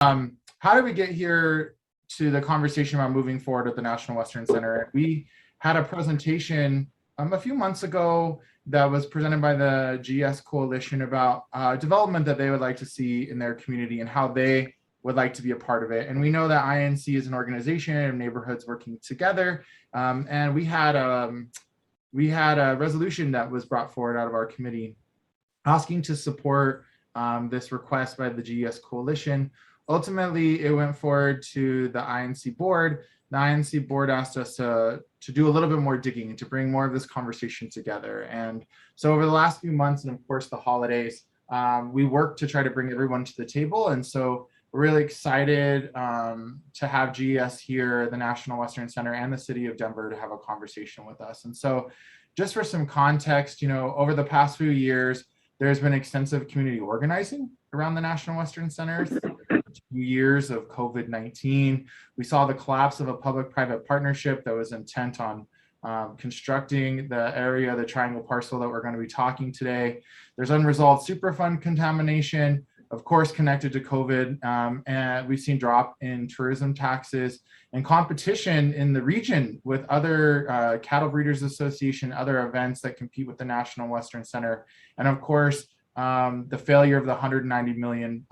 How did we get here to the conversation about moving forward at the National Western Center? We had a presentation a few months ago that was presented by the GS Coalition about development that they would like to see in their community and how they would like to be a part of it. And we know that INC is an organization of neighborhoods working together. And we had a resolution that was brought forward out of our committee asking to support this request by the GS Coalition. Ultimately, it went forward to the INC board. The INC board asked us to do a little bit more digging and to bring more of this conversation together. And so over the last few months, and of course the holidays, we worked to try to bring everyone to the table. And so we're really excited to have GS here, the National Western Center, and the City of Denver to have a conversation with us. And so just for some context, over the past few years, there's been extensive community organizing around the National Western Center. 2 years of COVID-19. We saw the collapse of a public-private partnership that was intent on constructing the area, the triangle parcel that we're going to be talking today. There's unresolved Superfund contamination, of course, connected to COVID, and we've seen drop in tourism taxes and competition in the region with other Cattle Breeders Association, other events that compete with the National Western Center, and of course, the failure of the $190 million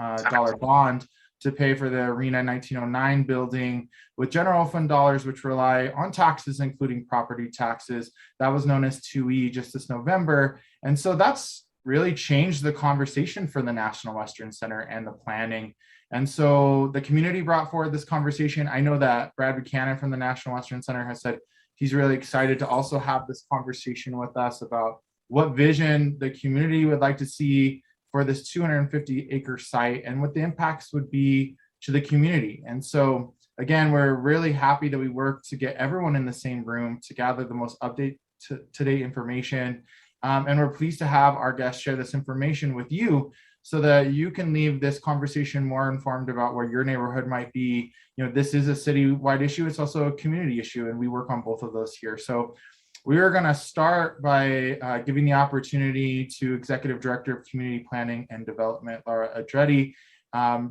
bond to pay for the Arena 1909 building with general fund dollars, which rely on taxes, including property taxes. That was known as 2E just this November. And so that's really changed the conversation for the National Western Center and the planning. And so the community brought forward this conversation. I know that Brad Buchanan from the National Western Center has said he's really excited to also have this conversation with us about what vision the community would like to see for this 250-acre site and what the impacts would be to the community. And so, again, we're really happy that we work to get everyone in the same room to gather the most up-to-date information. And we're pleased to have our guests share this information with you so that you can leave this conversation more informed about where your neighborhood might be. This is a citywide issue. It's also a community issue, and we work on both of those here. So we are going to start by giving the opportunity to Executive Director of Community Planning and Development, Laura Aldrete,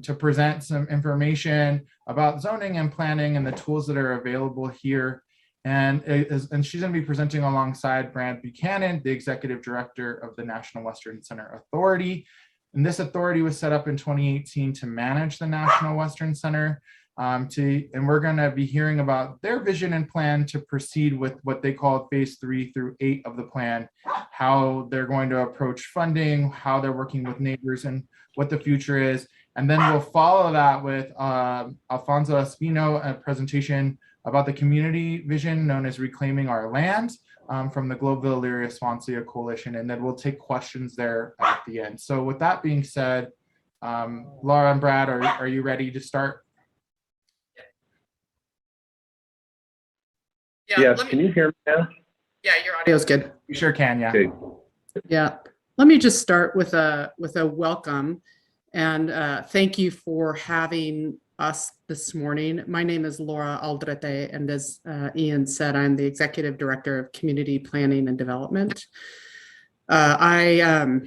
to present some information about zoning and planning and the tools that are available here. And she's going to be presenting alongside Brad Buchanan, the Executive Director of the National Western Center Authority. And this authority was set up in 2018 to manage the National Western Center. And we're going to be hearing about their vision and plan to proceed with what they call phase 3 through 8 of the plan, how they're going to approach funding, how they're working with neighbors, and what the future is. And then we'll follow that with Alfonso Espino, a presentation about the community vision known as Reclaiming Our Land from the Globeville Elyria Swansea Coalition. And then we'll take questions there at the end. So with that being said, Laura and Brad, are you ready to start? Yeah, yes, can you hear me now? Yeah, your audio is good. You sure can, yeah. Okay. Yeah, let me just start with a welcome and thank you for having us this morning. My name is Laura Aldrete, and as Ian said, I'm the Executive Director of Community Planning and Development. I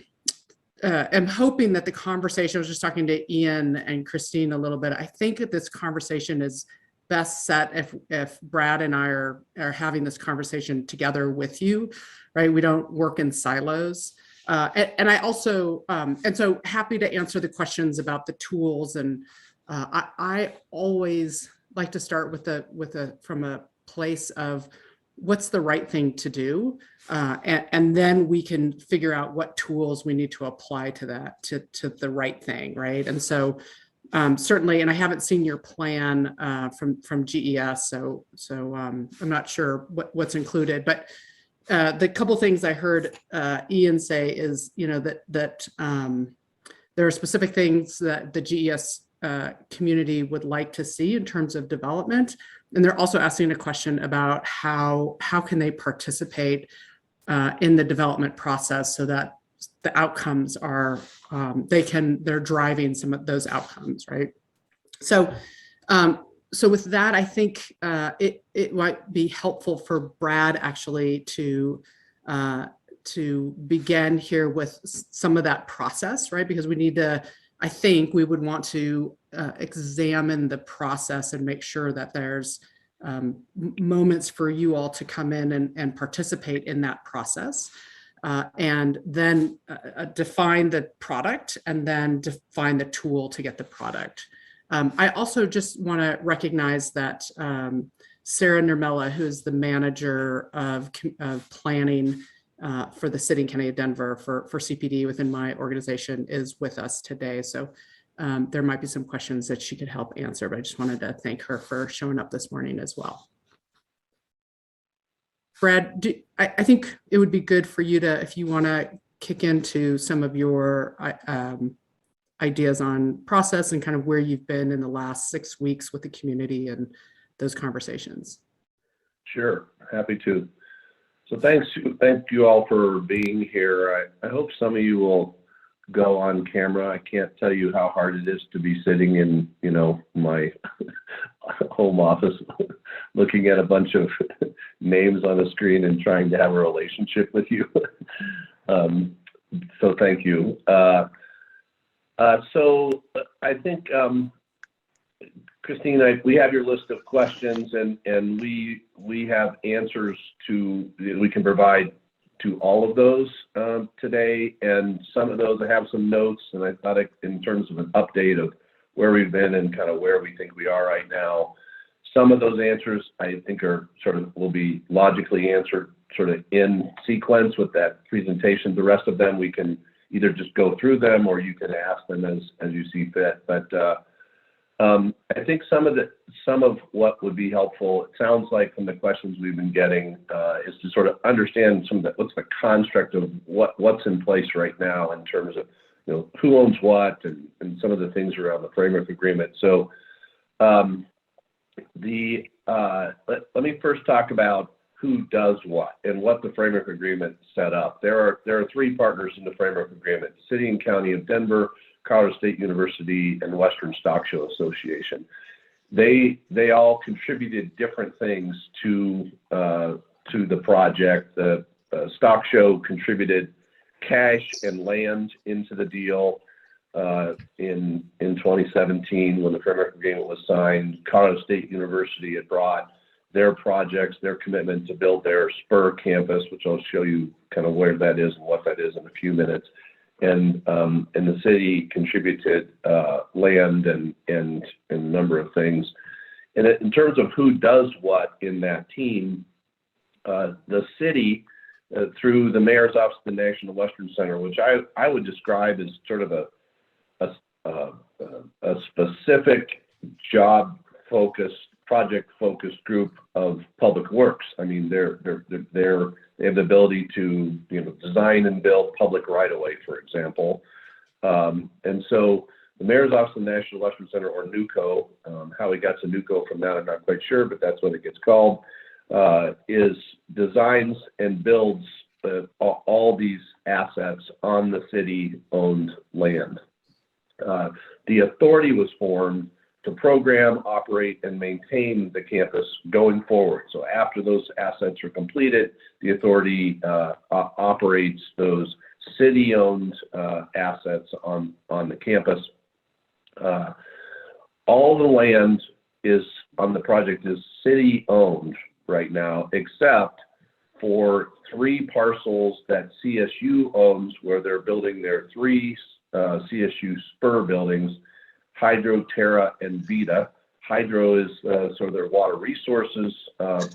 am hoping that the conversation, I was just talking to Ian and Christine a little bit, I think that this conversation is best set if Brad and I are having this conversation together with you, right? We don't work in silos. And I also, and so happy to answer the questions about the tools. And I always like to start from a place of what's the right thing to do. And then we can figure out what tools we need to apply to that, to the right thing, right? And so certainly, and I haven't seen your plan from GES, so I'm not sure what's included, but the couple things I heard Ian say is, that there are specific things that the GES community would like to see in terms of development, and they're also asking a question about how can they participate in the development process so that the outcomes are, they're driving some of those outcomes, right? So, so with that, I think it might be helpful for Brad actually to begin here with some of that process, right? Because we need to, I think we would want to examine the process and make sure that there's moments for you all to come in and participate in that process. And then define the product and then define the tool to get the product. I also just want to recognize that Sarah Nurmela, who is the manager of planning for the City and County of Denver for CPD within my organization, is with us today. So there might be some questions that she could help answer, but I just wanted to thank her for showing up this morning as well. Brad, I think it would be good for you to, if you want to kick into some of your ideas on process and kind of where you've been in the last 6 weeks with the community and those conversations. Sure, happy to. So thank you all for being here. I hope some of you will go on camera. I can't tell you how hard it is to be sitting in, my home office looking at a bunch of names on a screen and trying to have a relationship with you. So thank you. So I think, Christine, we have your list of questions, and we have answers we can provide to all of those today, and some of those I have some notes, and I thought in terms of an update of where we've been and kind of where we think we are right now. Some of those answers I think will be logically answered sort of in sequence with that presentation. The rest of them we can either just go through them or you can ask them as you see fit. But I think some of what would be helpful, it sounds like from the questions we've been getting, is to sort of understand what's the construct of what's in place right now in terms of who owns what and some of the things around the framework agreement. So let me first talk about who does what and what the framework agreement set up. There are 3 partners in the framework agreement: City and County of Denver, Colorado State University, and Western Stock Show Association. They all contributed different things to the project. The Stock Show contributed cash and land into the deal in 2017 when the framework agreement was signed. Colorado State University had brought their projects, their commitment to build their Spur campus, which I'll show you kind of where that is and what that is in a few minutes. And the city contributed land and a number of things. And in terms of who does what in that team, the city, through the Mayor's Office of the National Western Center, which I would describe as sort of a specific job-focused, project-focused group of public works. I mean, they have the ability to design and build public right-of-way, for example. And so the Mayor's Office of the National Western Center, or NUCO, how we got to NUCO from that I'm not quite sure, but that's what it gets called, is designs and builds all these assets on the city-owned land. The authority was formed to program, operate, and maintain the campus going forward. So after those assets are completed, the authority operates those city-owned assets on the campus. All the land on the project is city-owned right now, except for 3 parcels that CSU owns, where they're building their 3 CSU Spur buildings: Hydro, Terra, and Vita. Hydro is sort of their water resources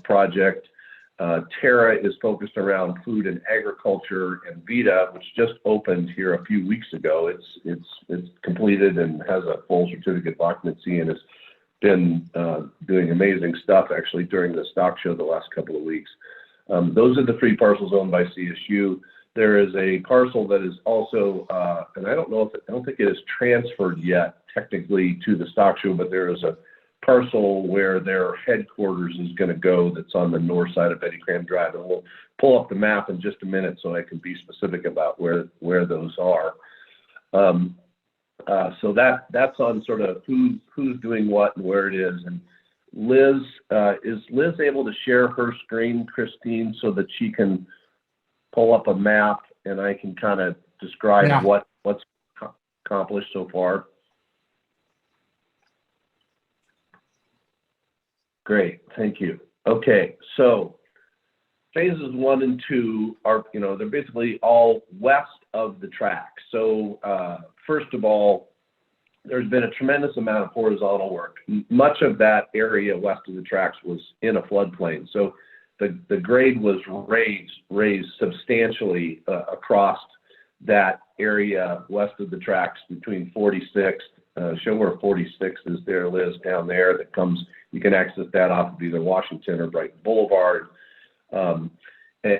project. Terra is focused around food and agriculture, and Vita, which just opened here a few weeks ago, it's completed and has a full certificate of occupancy and has been doing amazing stuff actually during the stock show the last couple of weeks. Those are the 3 parcels owned by CSU. There is a parcel that is also, and I don't think it is transferred yet technically to the stock show, but there is a parcel where their headquarters is going to go that's on the north side of Betty Cram Drive. And we'll pull up the map in just a minute so I can be specific about where those are. So that's on sort of who's doing what and where it is. And Liz, is Liz able to share her screen, Christine, so that she can pull up a map and I can kind of describe what's accomplished so far? Great, thank you. Okay, so phases 1 and 2 are, they're basically all west of the track. So first of all, there's been a tremendous amount of horizontal work. Much of that area west of the tracks was in a floodplain. So the grade was raised substantially across that area west of the tracks between 46th, show where 46 is there, Liz, down there that comes, you can access that off of either Washington or Brighton Boulevard.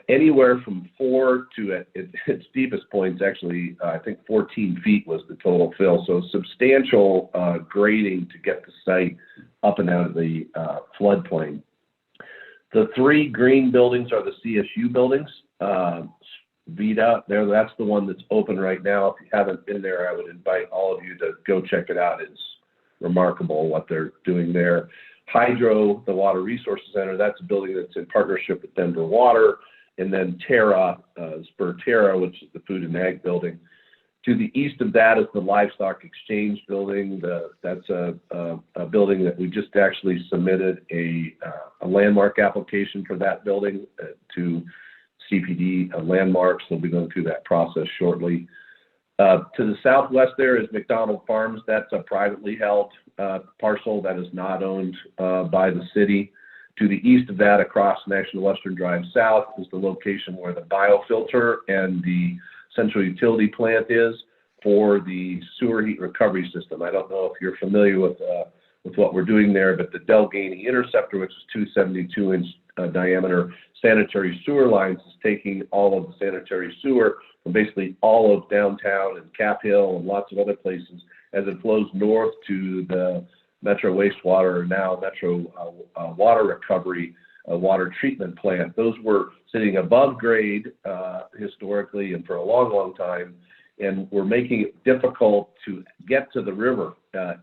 Anywhere from 4 to at its deepest points, actually, I think 14 feet was the total fill. So substantial grading to get the site up and out of the floodplain. The 3 green buildings are the CSU buildings. Vita, that's the one that's open right now. If you haven't been there, I would invite all of you to go check it out. It's remarkable what they're doing there. Hydro, the Water Resources Center, that's a building that's in partnership with Denver Water. And then Terra, Spur Terra, which is the Food and Ag building. To the east of that is the Livestock Exchange building. That's a building that we just actually submitted a landmark application for that building to CPD landmarks. They'll be going through that process shortly. To the southwest there is McDonald Farms. That's a privately held parcel that is not owned by the city. To the east of that, across National Western Drive South, is the location where the biofilter and the central utility plant is for the sewer heat recovery system. I don't know if you're familiar with what we're doing there, but the Delgany Interceptor, which is 272-inch diameter sanitary sewer lines, is taking all of the sanitary sewer from basically all of downtown and Cap Hill and lots of other places as it flows north to the Metro Wastewater, now Metro Water Recovery water treatment plant. Those were sitting above grade historically and for a long, long time, and we're making it difficult to get to the river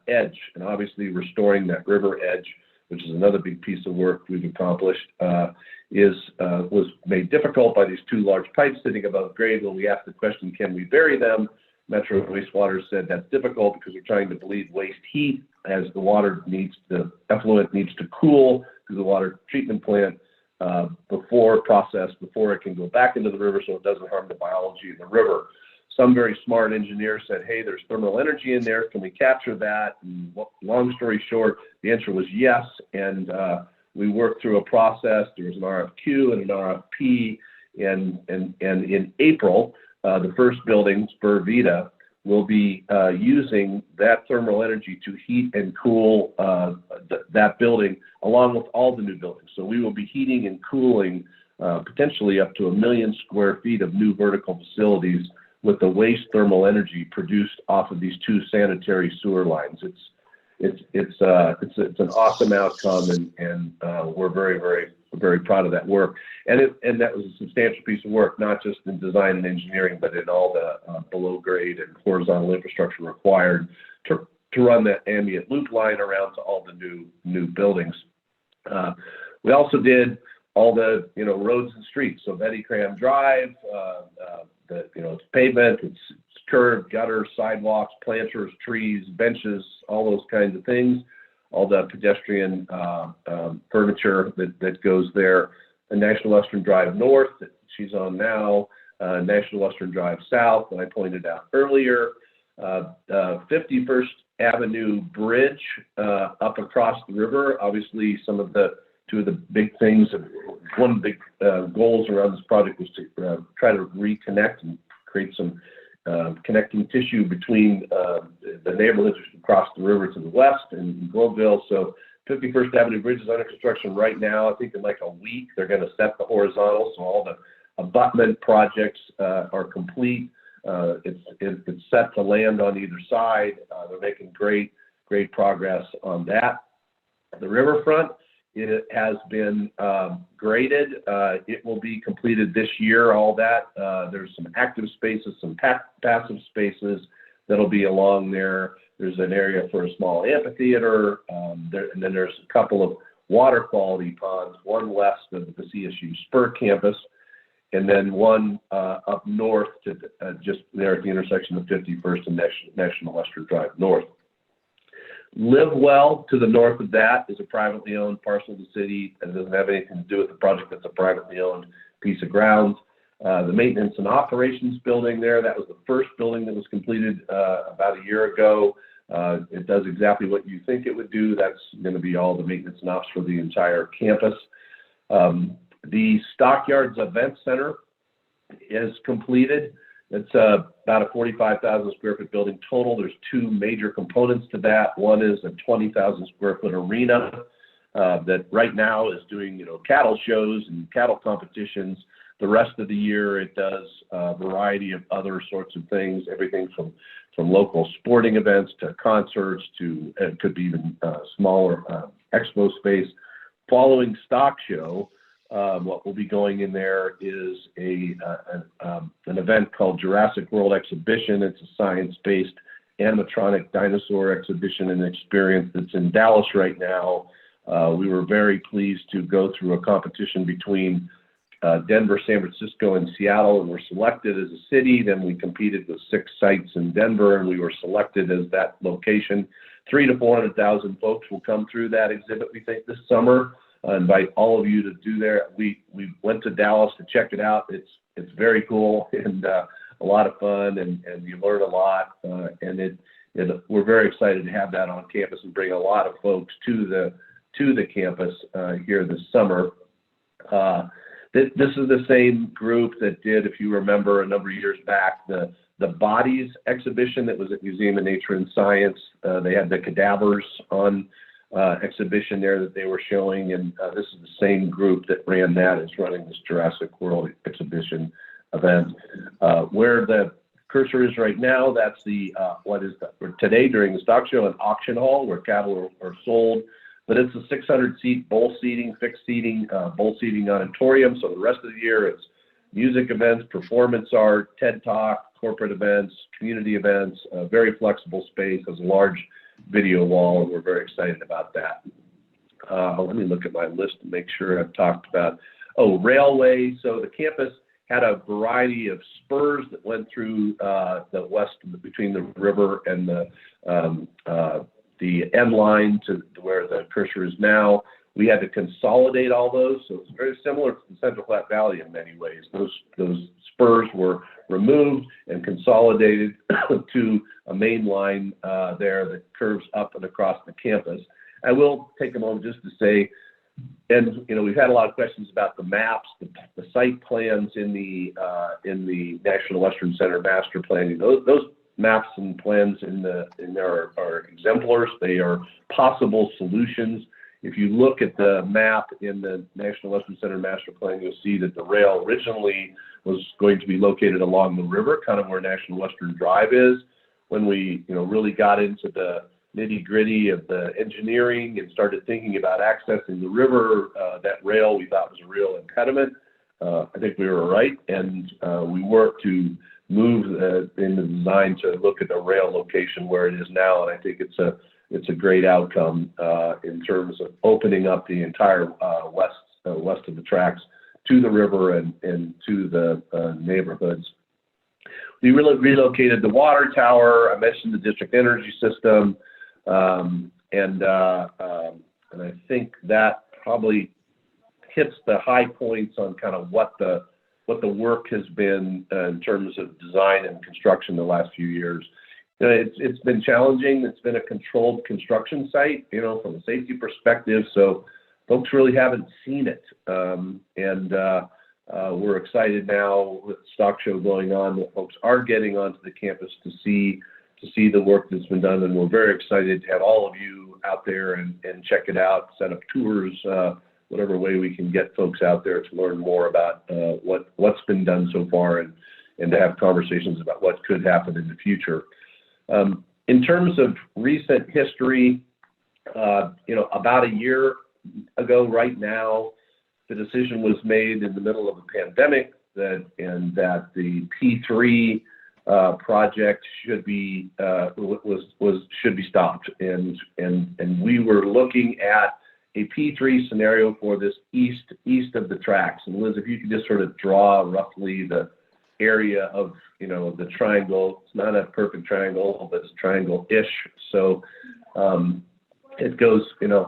edge. And obviously restoring that river edge, which is another big piece of work we've accomplished, was made difficult by these 2 large pipes sitting above grade. When we asked the question, can we bury them? Metro Wastewater said that's difficult because we're trying to bleed waste heat as the effluent needs to cool through the water treatment plant before it can go back into the river so it doesn't harm the biology of the river. Some very smart engineer said, hey, there's thermal energy in there. Can we capture that? And long story short, the answer was yes. And we worked through a process. There was an RFQ and an RFP. And in April, the first building, Spur Vita, will be using that thermal energy to heat and cool that building along with all the new buildings. So we will be heating and cooling potentially up to 1 million square feet of new vertical facilities with the waste thermal energy produced off of these 2 sanitary sewer lines. It's an awesome outcome, and we're very, very, very proud of that work. And that was a substantial piece of work, not just in design and engineering, but in all the below grade and horizontal infrastructure required to run that ambient loop line around to all the new buildings. We also did all the roads and streets. So Betty Cram Drive, it's pavement, it's curb, gutter, sidewalks, planters, trees, benches, all those kinds of things. All the pedestrian furniture that goes there. The National Western Drive North that she's on now, National Western Drive South that I pointed out earlier, 51st Avenue Bridge up across the river. Obviously, two of the big things, one of the big goals around this project was to try to reconnect and create some connecting tissue between the neighborhoods across the river to the west and Gloveville. So 51st Avenue Bridge is under construction right now. I think in like a week they're going to set the horizontal, so all the abutment projects are complete. It's set to land on either side. They're making great progress on that. The riverfront, it has been graded. It will be completed this year, all that. There's some active spaces, some passive spaces that'll be along there. There's an area for a small amphitheater, and then there's a couple of water quality ponds, one west of the CSU Spur campus, and then one up north to just there at the intersection of 51st and National Western Drive North. Live Well to the north of that is a privately owned parcel of the city, and it doesn't have anything to do with the project. That's a privately owned piece of ground. The maintenance and operations building there, that was the first building that was completed about a year ago. It does exactly what you think it would do. That's going to be all the maintenance and ops for the entire campus. The Stockyards Event Center is completed. It's about a 45,000 square foot building total. There's two major components to that. One is a 20,000 square foot arena that right now is doing, cattle shows and cattle competitions. The rest of the year, it does a variety of other sorts of things, everything from local sporting events to concerts to, it could be even smaller expo space. Following Stock Show, what will be going in there is an event called Jurassic World Exhibition. It's a science-based animatronic dinosaur exhibition and experience that's in Dallas right now. We were very pleased to go through a competition between Denver, San Francisco, and Seattle, and were selected as a city. Then we competed with 6 sites in Denver, and we were selected as that location. 300,000 to 400,000 folks will come through that exhibit, we think, this summer. I invite all of you to do there. We went to Dallas to check it out. It's very cool and a lot of fun, and you learn a lot. And we're very excited to have that on campus and bring a lot of folks to the campus here this summer. This is the same group that did, if you remember, a number of years back, the Bodies exhibition that was at Museum of Nature and Science. They had the cadavers on exhibition there that they were showing, and this is the same group that ran that is running this Jurassic World exhibition event. Where the cursor is right now, that's today during the stock show, an auction hall where cattle are sold. But it's a 600-seat bowl seating, fixed seating, bowl seating auditorium. So the rest of the year it's music events, performance art, TED Talk, corporate events, community events, very flexible space, has a large video wall, and we're very excited about that. Let me look at my list to make sure I've talked about, railway. So the campus had a variety of spurs that went through the west, between the river and the end line to where the cursor is now. We had to consolidate all those, so it's very similar to the Central Platte Valley in many ways. Those spurs were removed and consolidated to a main line there that curves up and across the campus. I will take a moment just to say, and we've had a lot of questions about the maps, the site plans in the National Western Center master planning. Those maps and plans in there are exemplars. They are possible solutions. If you look at the map in the National Western Center master plan, you'll see that the rail originally was going to be located along the river, kind of where National Western Drive is. When we really got into the nitty-gritty of the engineering and started thinking about accessing the river, that rail we thought was a real impediment. I think we were right, and we worked to move in the design to look at the rail location where it is now, and I think it's a great outcome in terms of opening up the entire west of the tracks to the river and to the neighborhoods. We relocated the water tower. I mentioned the district energy system, and I think that probably hits the high points on kind of what the work has been in terms of design and construction the last few years. It's been challenging. It's been a controlled construction site, from a safety perspective. So folks really haven't seen it. We're excited now with the stock show going on that folks are getting onto the campus to see the work that's been done. And we're very excited to have all of you out there and check it out, set up tours, whatever way we can get folks out there to learn more about what's been done so far and to have conversations about what could happen in the future. In terms of recent history, about a year ago right now, the decision was made in the middle of a pandemic that the P3 project should be stopped, and we were looking at a P3 scenario for this east of the tracks. And Liz, if you could just sort of draw roughly the area of the triangle. It's not a perfect triangle, but it's triangle-ish. So It goes,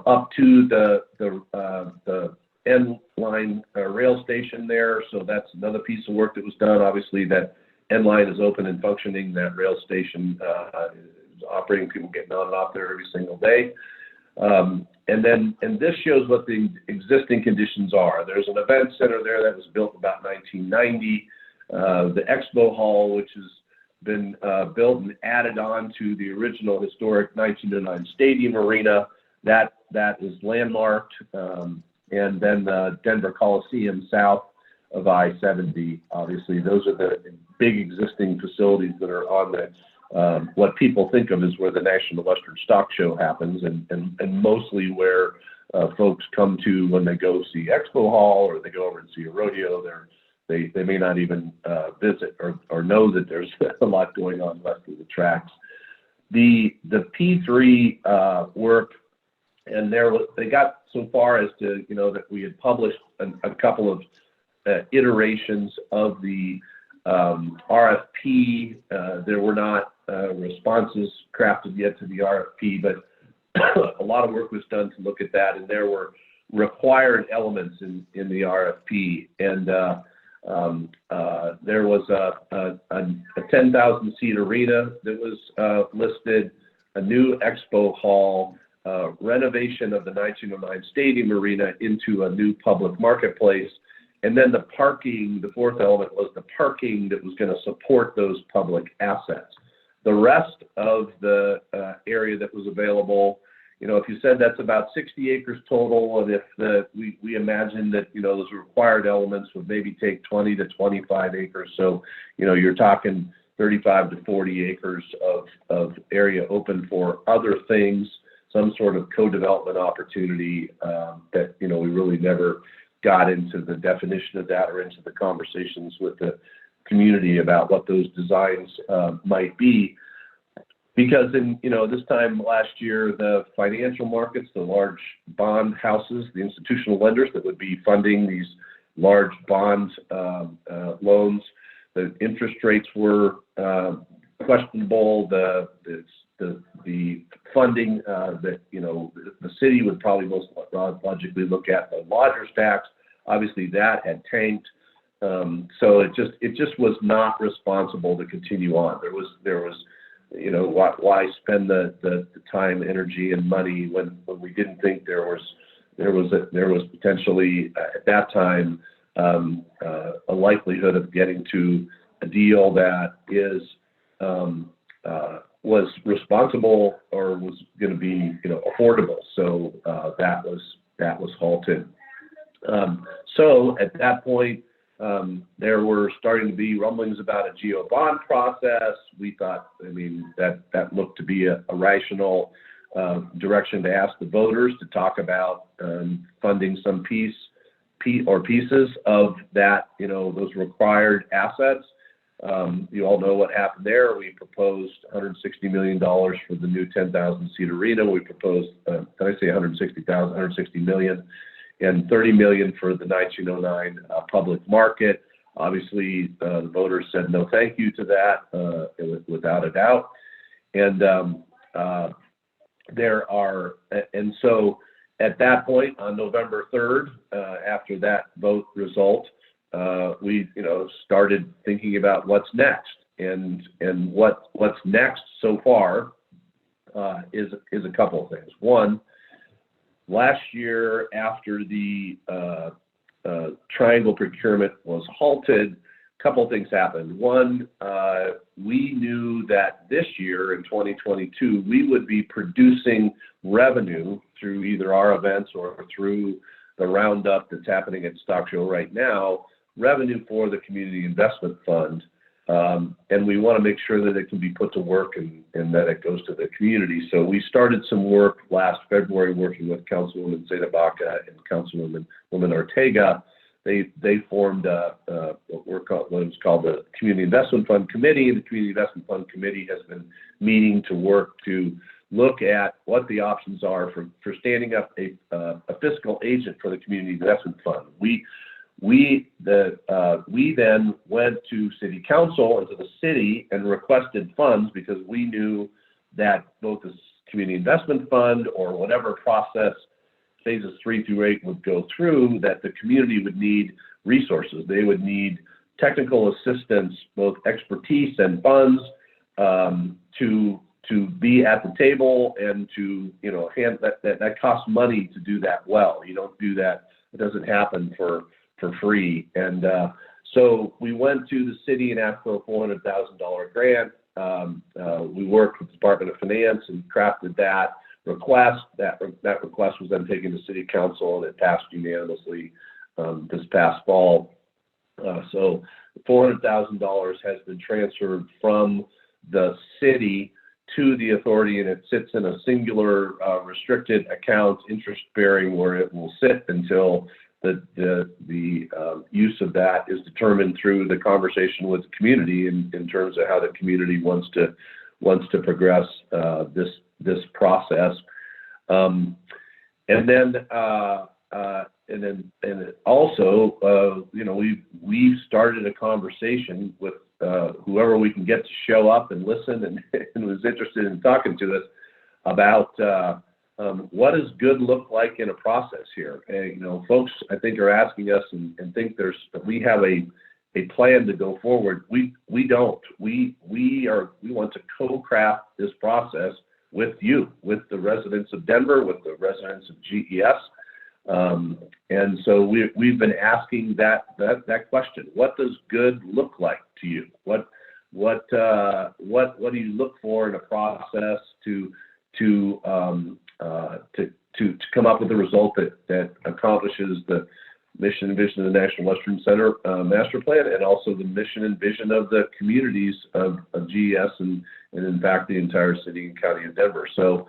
up to the end line rail station there. So that's another piece of work that was done. Obviously, that end line is open and functioning. That rail station is operating, people getting on and off there every single day. And this shows what the existing conditions are. There's an event center there that was built about 1990. The expo hall, which has been built and added on to the original historic 1909 Stadium Arena, that is landmarked. And then the Denver Coliseum south of I-70. Obviously, those are the big existing facilities that are on the what people think of as where the National Western Stock Show happens, and mostly where folks come to when they go see Expo Hall or they go over and see a rodeo. They may not even visit or know that there's a lot going on west of the tracks. The P3 work, and they got so far as to, that we had published a couple of iterations of the RFP. There were not responses crafted yet to the RFP, but a lot of work was done to look at that, and there were required elements in the RFP. And there was a 10,000 seat arena that was listed, a new expo hall, renovation of the 1909 Stadium Arena into a new public marketplace, and then the parking. The fourth element was the parking that was going to support those public assets. The rest of the area that was available, if you said that's about 60 acres total, and if we imagine that, those required elements would maybe take 20 to 25 acres. So, you're talking 35 to 40 acres of area open for other things, some sort of co-development opportunity that, we really never got into the definition of that or into the conversations with the community about what those designs might be. Because in, this time last year, the financial markets, the large bond houses, the institutional lenders that would be funding these large bond loans, the interest rates were questionable. The funding that, the city would probably most logically look at, the lodger's tax, obviously that had tanked. So it just was not responsible to continue on. There was why spend the time, energy, and money when we didn't think there was potentially at that time a likelihood of getting to a deal that was responsible or was going to be affordable. So that was halted. So at that point, there were starting to be rumblings about a geo bond process. We thought, that looked to be a rational direction to ask the voters to talk about funding some pieces of that, those required assets. You all know what happened there. We proposed $160 million for the new 10,000 seat arena. We proposed, did I say 160 million, and 30 million for the 1909 public market. Obviously, the voters said no thank you to that, without a doubt. And so at that point, on November 3rd, after that vote result, we started thinking about what's next. And what's next so far is a couple of things. One, last year, after the triangle procurement was halted, a couple of things happened. One, we knew that this year in 2022, we would be producing revenue through either our events or through the roundup that's happening at Stock Show right now, revenue for the Community Investment Fund. And we want to make sure that it can be put to work and that it goes to the community. So we started some work last February working with Councilwoman Baca and Councilwoman Ortega. They formed what was called the Community Investment Fund Committee, and the Community Investment Fund Committee has been meeting to work to look at what the options are for standing up a fiscal agent for the Community Investment Fund. We then went to City Council and to the city and requested funds because we knew that both the community investment fund or whatever process phases 3 through 8 would go through, that the community would need resources. They would need technical assistance, both expertise and funds, to be at the table and to, hand that costs money to do that well. You don't do that. It doesn't happen for free. And so we went to the city and asked for a $400,000 grant. We worked with the Department of Finance and crafted that request. That request was then taken to City Council, and it passed unanimously this past fall. So $400,000 has been transferred from the city to the authority, and it sits in a singular restricted account, interest-bearing, where it will sit until the use of that is determined through the conversation with the community in terms of how the community wants to progress this process. And then also, we've started a conversation with whoever we can get to show up and listen and was interested in talking to us about what does good look like in a process here. Folks, I think, are asking us and think we have a plan to go forward. We don't. We want to co-craft this process with you, with the residents of Denver, with the residents of GES. And so we've been asking that question. What does good look like to you? What do you look for in a process to come up with a result that accomplishes the mission and vision of the National Western Center master plan, and also the mission and vision of the communities of GES and in fact the entire city and county of Denver. So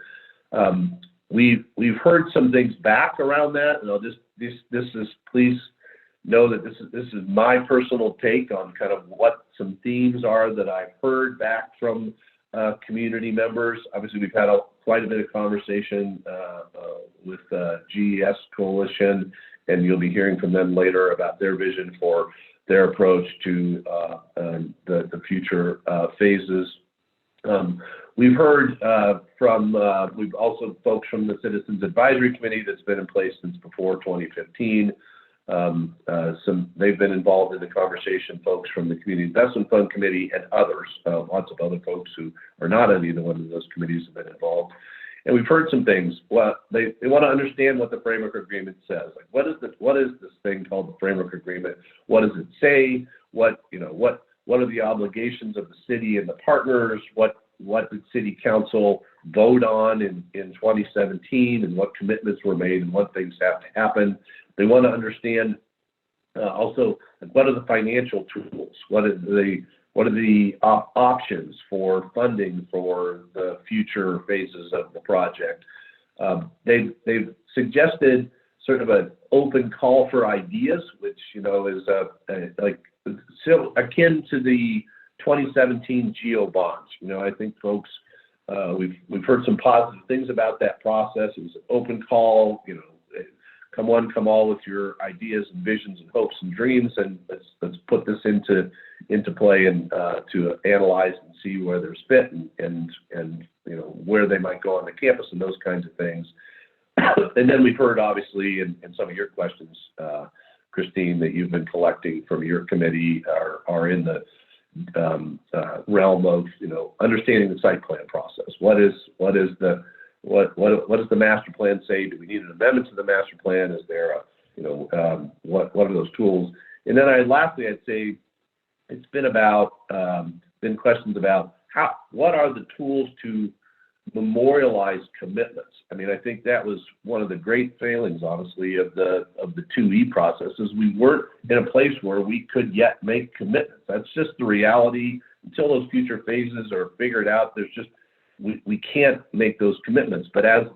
we've heard some things back around that, and please know that this is my personal take on kind of what some themes are that I've heard back from community members. Obviously, we've had quite a bit of conversation with GES Coalition, and you'll be hearing from them later about their vision for their approach to the future phases. We've heard we've also folks from the Citizens Advisory Committee that's been in place since before 2015. They've been involved in the conversation, folks from the Community Investment Fund Committee and others. Lots of other folks who are not on either one of those committees have been involved. And we've heard some things. Well, they want to understand what the framework agreement says. Like, what is this thing called the framework agreement? What does it say? What are the obligations of the city and the partners? What did City Council vote on in 2017, and what commitments were made and what things have to happen? They want to understand also, what are the financial tools? What are the options for funding for the future phases of the project? They've suggested sort of an open call for ideas, which is so akin to the 2017 GEO bonds. I think folks, we've heard some positive things about that process. It was an open call. Come one, come all with your ideas and visions and hopes and dreams, and let's put this into play and to analyze and see where there's fit and where they might go on the campus and those kinds of things. And then we've heard, obviously, in some of your questions, Christine, that you've been collecting from your committee are in the realm of understanding the site plan process. What does the master plan say? Do we need an amendment to the master plan? Is there what are those tools? And then lastly, I'd say it's been questions about what are the tools to memorialize commitments. I think that was one of the great failings, honestly, of the 2E process, is we weren't in a place where we could yet make commitments. That's just the reality. Until those future phases are figured out, we can't make those commitments. But as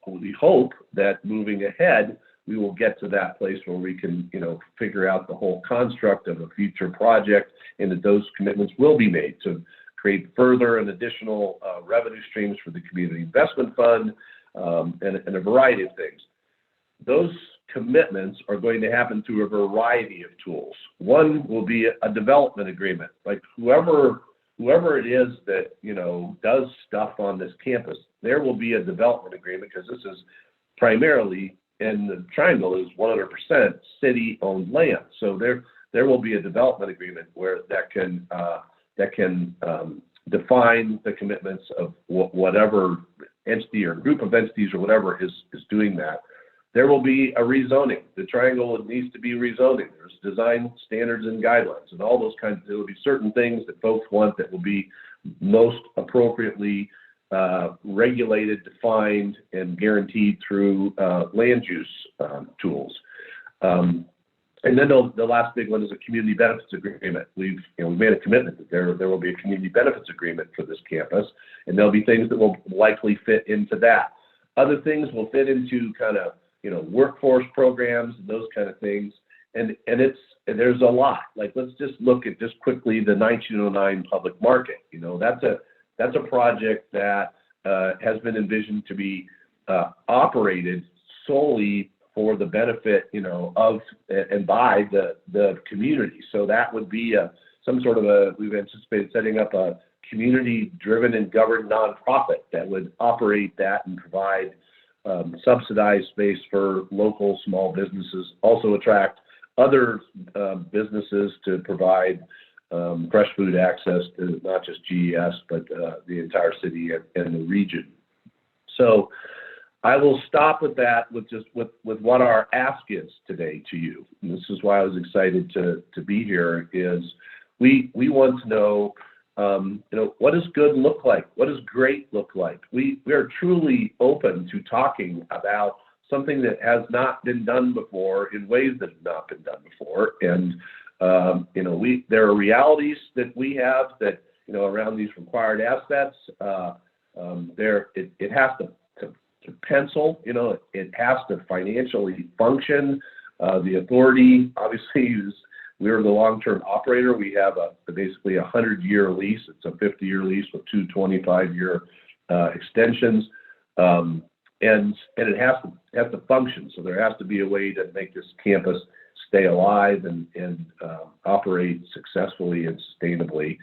we hope that moving ahead, we will get to that place where we can, figure out the whole construct of a future project, and that those commitments will be made to create further and additional revenue streams for the Community Investment Fund, and a variety of things. Those commitments are going to happen through a variety of tools. One will be a development agreement. Like whoever it is that does stuff on this campus, there will be a development agreement, because this is primarily, in the triangle is 100% city-owned land. So there will be a development agreement where that can define the commitments of whatever entity or group of entities or whatever is doing that. There will be a rezoning. The triangle needs to be rezoning. There's design standards and guidelines and all those kinds of, there will be certain things that folks want that will be most appropriately regulated, defined, and guaranteed through land use tools. And then the last big one is a community benefits agreement. We've made a commitment that there will be a community benefits agreement for this campus, and there'll be things that will likely fit into that. Other things will fit into kind of workforce programs and those kind of things. And there's a lot. Like, let's just look at just quickly the 1909 public market. That's a project that has been envisioned to be operated solely for the benefit, of and by the community. So that would be some sort of we've anticipated setting up a community-driven and governed nonprofit that would operate that and provide subsidized space for local small businesses, also attract other businesses to provide fresh food access to not just GES, but the entire city and the region. So I will stop with that, with what our ask is today to you. And this is why I was excited to be here, is we want to know, what does good look like? What does great look like? We are truly open to talking about something that has not been done before in ways that have not been done before. And, there are realities that we have that, around these required assets. It has to pencil, it has to financially function. The authority, obviously, we're the long-term operator. We have basically a 100-year lease. It's a 50-year lease with 2 25-year extensions. And it has to function. So there has to be a way to make this campus stay alive and operate successfully and sustainably.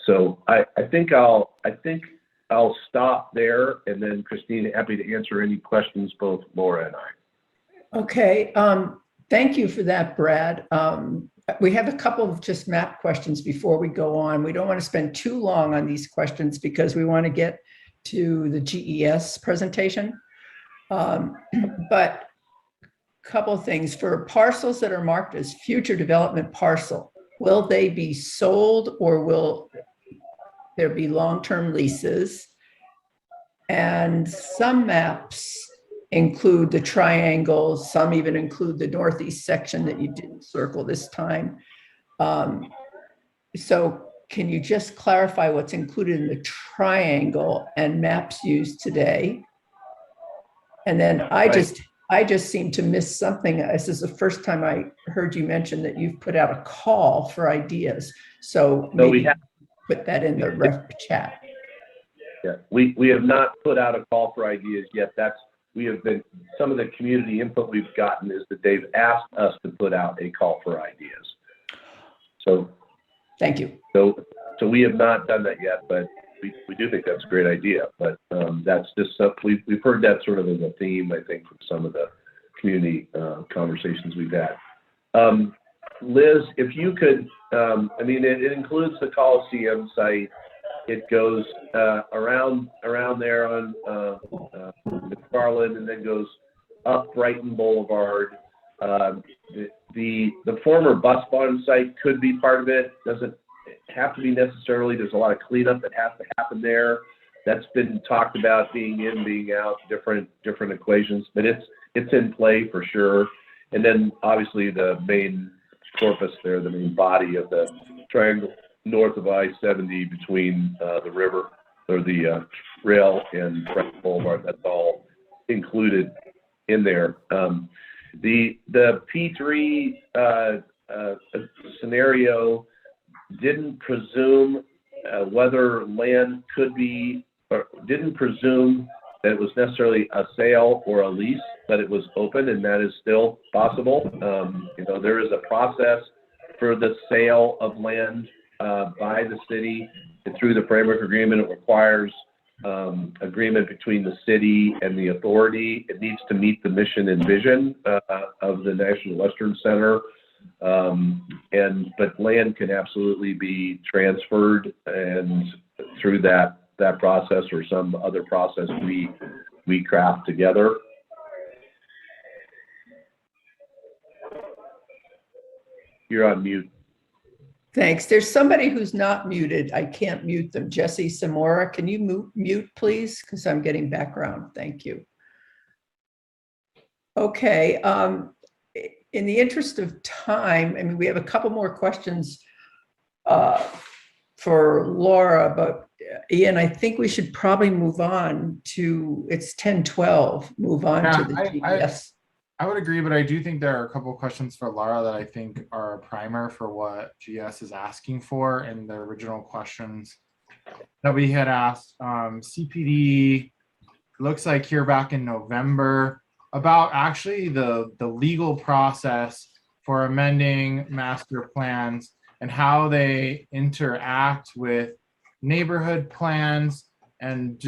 So I think I'll stop there, and then Christine, happy to answer any questions, both Laura and I. Okay, thank you for that, Brad. We have a couple of just map questions before we go on. We don't want to spend too long on these questions because we want to get to the GES presentation. But a couple of things. For parcels that are marked as future development parcel, will they be sold or will there be long-term leases? And some maps include the triangles, some even include the northeast section that you didn't circle this time. So can you just clarify what's included in the triangle and maps used today? And then I just seem to miss something. This is the first time I heard you mention that you've put out a call for ideas. So maybe we have put that in the ref chat. Yeah, we have not put out a call for ideas yet. Some of the community input we've gotten is that they've asked us to put out a call for ideas. So thank you. So we have not done that yet, but we do think that's a great idea. But that's just something we've heard that sort of as a theme, I think, from some of the community conversations we've had. Liz, if you could, it includes the Coliseum site. It goes around there on McFarland and then goes up Brighton Boulevard. The former bus barn site could be part of it. Doesn't have to be necessarily. There's a lot of cleanup that has to happen there. That's been talked about, being in, being out, different equations, but it's in play for sure. And then obviously the main corpus there, the main body of the triangle north of I-70 between the river or the rail and Brighton Boulevard, that's all included in there. The P3 scenario didn't presume whether land could be, or didn't presume that it was necessarily a sale or a lease, but it was open, and that is still possible. There is a process for the sale of land by the city, and through the framework agreement, it requires agreement between the city and the authority. It needs to meet the mission and vision of the National Western Center. But land can absolutely be transferred, and through that process or some other process we craft together. You're on mute. Thanks. There's somebody who's not muted. I can't mute them. Jesse Zamora, can you mute, please? Because I'm getting background. Thank you. Okay. In the interest of time, I mean, we have a couple more questions for Laura, but Ian, I think we should probably move on to, it's 10:12, move on to the GS. I would agree, but I do think there are a couple of questions for Laura that I think are a primer for what GS is asking for in the original questions that we had asked. CPD looks like here back in November about actually the legal process for amending master plans and how they interact with neighborhood plans, and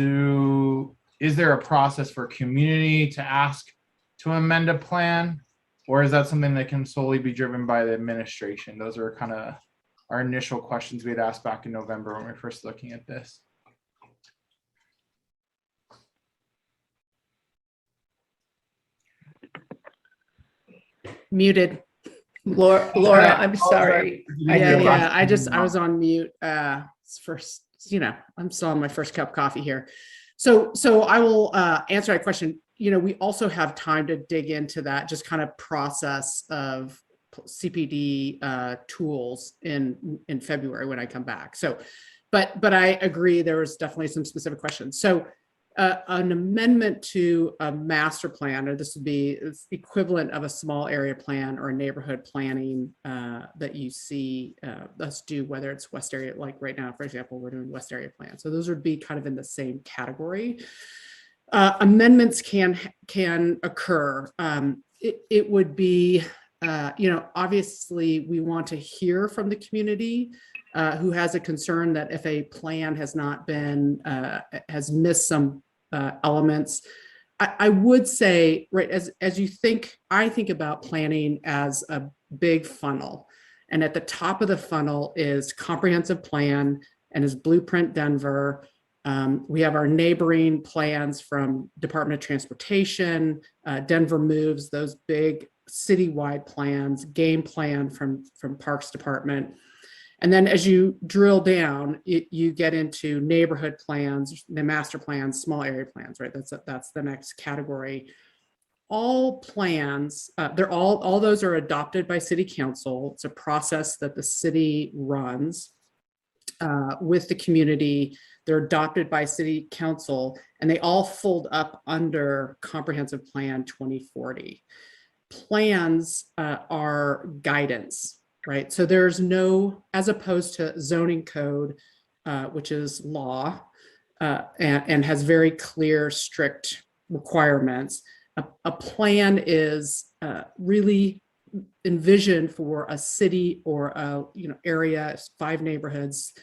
is there a process for community to ask to amend a plan, or is that something that can solely be driven by the administration? Those are kind of our initial questions we had asked back in November when we were first looking at this. Muted. Laura, I'm sorry. I was on mute. First, I'm still on my first cup of coffee here. So I will answer that question. We also have time to dig into that just kind of process of CPD tools in February when I come back. So, but I agree there was definitely some specific questions. So an amendment to a master plan, or this would be equivalent of a small area plan or a neighborhood planning that you see us do, whether it's West area, like right now, for example, we're doing West area plan. So those would be kind of in the same category. Amendments can occur. It would be, obviously we want to hear from the community who has a concern that if a plan has not been, has missed some elements. I would say, right, as you think, I think about planning as a big funnel. And at the top of the funnel is comprehensive plan and is Blueprint Denver. We have our neighboring plans from Department of Transportation, Denver Moves, those big citywide plans, game plan from Parks Department. And then as you drill down, you get into neighborhood plans, the master plans, small area plans, right? That's the next category. All plans, all those are adopted by City Council. It's a process that the city runs with the community. They're adopted by City Council, and they all fold up under Comprehensive Plan 2040. Plans are guidance, right? So there's no, as opposed to zoning code, which is law and has very clear, strict requirements. A plan is really envisioned for a city or a area, 5 neighborhoods,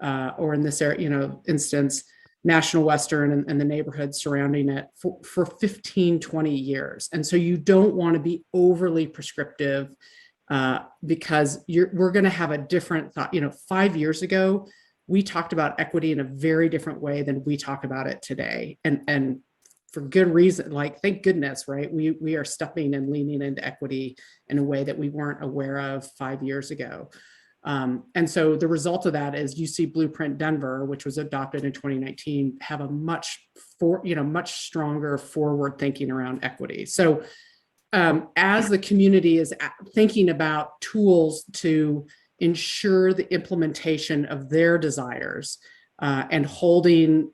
or in this area, instance, National Western and the neighborhood surrounding it for 15, 20 years. And so you don't want to be overly prescriptive because we're going to have a different thought. 5 years ago, we talked about equity in a very different way than we talk about it today. And for good reason, like, thank goodness, right? We are stepping and leaning into equity in a way that we weren't aware of 5 years ago. And so the result of that is you see Blueprint Denver, which was adopted in 2019, have a much stronger forward thinking around equity. So as the community is thinking about tools to ensure the implementation of their desires and holding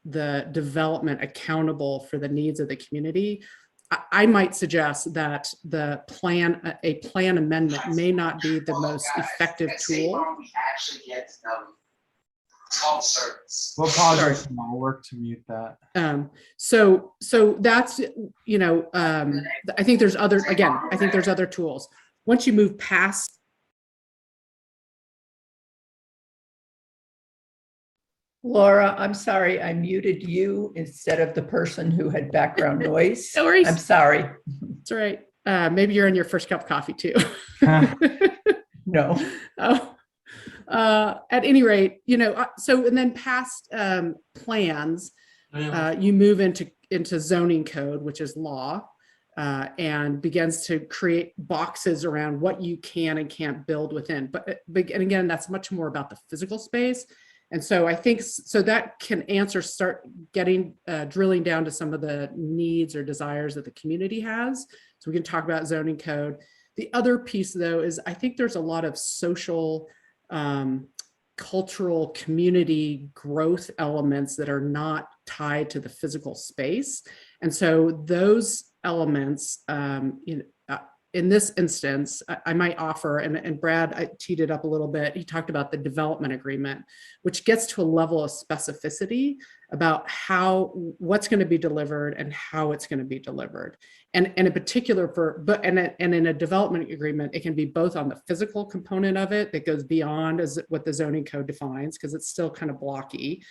the development accountable for the needs of the community, I might suggest that a plan amendment may not be the most effective tool. We'll pause. I'll work to mute that. So that's, I think there's other tools. Once you move past Laura, I'm sorry, I muted you instead of the person who had background noise. No worries. I'm sorry. That's all right. Maybe you're on your first cup of coffee too. No. Oh, at any rate, so and then past plans, you move into zoning code, which is law, and begins to create boxes around what you can and can't build within. But and again, that's much more about the physical space. And so I think so that can start getting drilling down to some of the needs or desires that the community has. So we can talk about zoning code. The other piece, though, is I think there's a lot of social, cultural, community growth elements that are not tied to the physical space. And so those elements, in this instance, I might offer, and Brad, I teed it up a little bit. He talked about the development agreement, which gets to a level of specificity about what's going to be delivered and how it's going to be delivered. And in particular and in a development agreement, it can be both on the physical component of it that goes beyond what the zoning code defines, because it's still kind of blocky.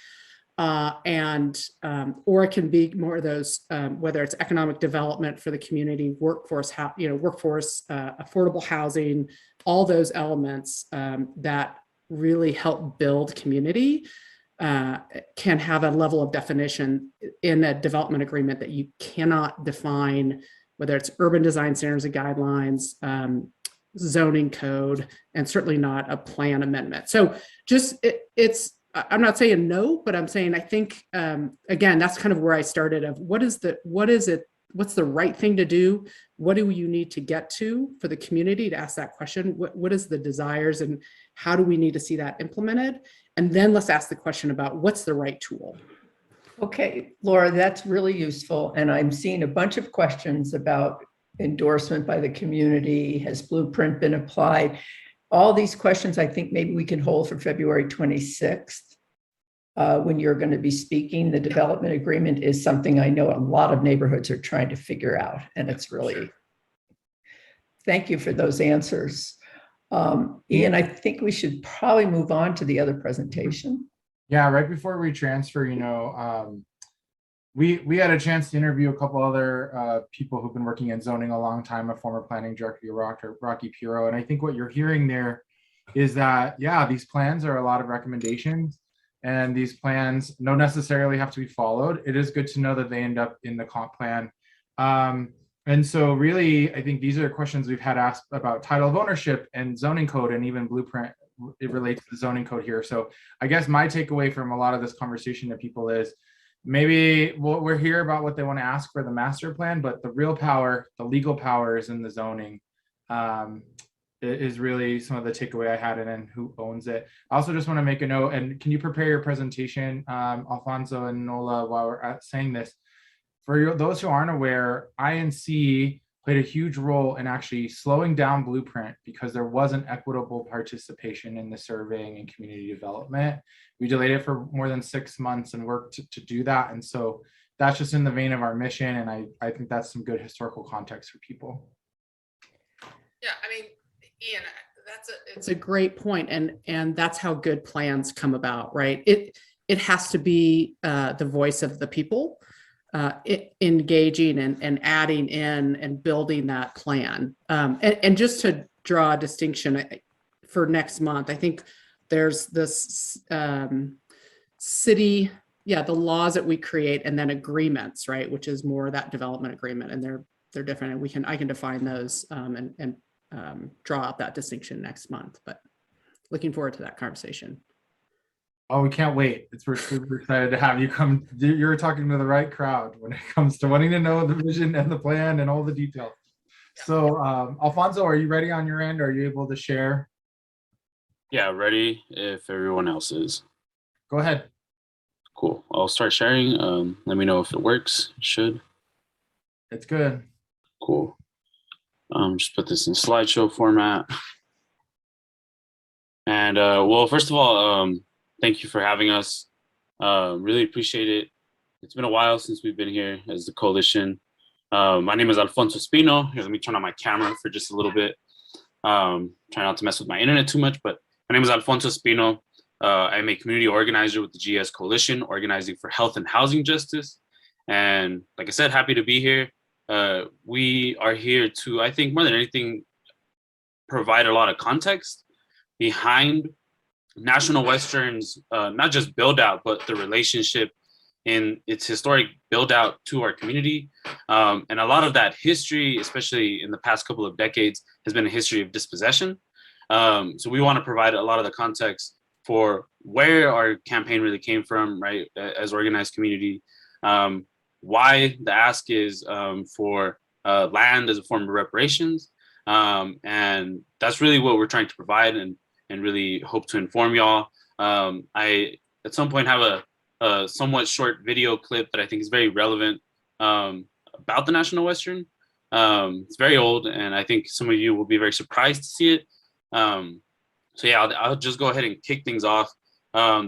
Or it can be more of those, whether it's economic development for the community, workforce, affordable housing, all those elements that really help build community can have a level of definition in a development agreement that you cannot define, whether it's urban design standards and guidelines, zoning code, and certainly not a plan amendment. So I'm not saying no, but I'm saying I think, again, that's kind of where I started of what's the right thing to do? What do you need to get to for the community to ask that question? What is the desires and how do we need to see that implemented? And then let's ask the question about what's the right tool? Okay, Laura, that's really useful. And I'm seeing a bunch of questions about endorsement by the community. Has blueprint been applied? All these questions, I think maybe we can hold for February 26th when you're going to be speaking. The development agreement is something I know a lot of neighborhoods are trying to figure out. And it's really, thank you for those answers. Ian, I think we should probably move on to the other presentation. Yeah, right before we transfer, we had a chance to interview a couple other people who've been working in zoning a long time, a former planning director, Rocky Piro. And I think what you're hearing there is that, yeah, these plans are a lot of recommendations, and these plans don't necessarily have to be followed. It is good to know that they end up in the comp plan. And so really, I think these are questions we've had asked about title of ownership and zoning code, and even blueprint. It relates to the zoning code here. So I guess my takeaway from a lot of this conversation to people is maybe we're here about what they want to ask for the master plan, but the real power, the legal power is in the zoning. Is really some of the takeaway I had, and then who owns it. I also just want to make a note, and can you prepare your presentation, Alfonso and Nola, while we're saying this? For those who aren't aware, INC played a huge role in actually slowing down blueprint because there wasn't equitable participation in the surveying and community development. We delayed it for more than 6 months and worked to do that. And so that's just in the vein of our mission. And I think that's some good historical context for people. Yeah, I mean, Ian, it's a great point. And that's how good plans come about, right? It has to be the voice of the people. Engaging and adding in and building that plan. And just to draw a distinction for next month, I think there's this city, the laws that we create, and then agreements, right, which is more that development agreement, and they're different, and I can define those and draw out that distinction next month. But looking forward to that conversation. Oh, we can't wait. We're super excited to have you come. You're talking to the right crowd when it comes to wanting to know the vision and the plan and all the details. So, Alfonso, are you ready on your end? Are you able to share? Yeah, ready if everyone else is. Go ahead. Cool. I'll start sharing. Let me know if it works. It should. It's good. Cool. Just put this in slideshow format. And well, first of all, thank you for having us. Really appreciate it. It's been a while since we've been here as the coalition. My name is Alfonso Espino. Here, let me turn on my camera for just a little bit. Try not to mess with my internet too much, but my name is Alfonso Espino. I'm a community organizer with the GS Coalition, organizing for health and housing justice. And like I said, happy to be here. We are here to, I think more than anything, provide a lot of context behind National Western's not just build out, but the relationship in its historic build out to our community. And a lot of that history, especially in the past couple of decades, has been a history of dispossession. So we want to provide a lot of the context for where our campaign really came from, right, as organized community, why the ask is for land as a form of reparations. And that's really what we're trying to provide and really hope to inform y'all. I, at some point, have a somewhat short video clip that I think is very relevant about the National Western. It's very old, and I think some of you will be very surprised to see it. So yeah, I'll just go ahead and kick things off.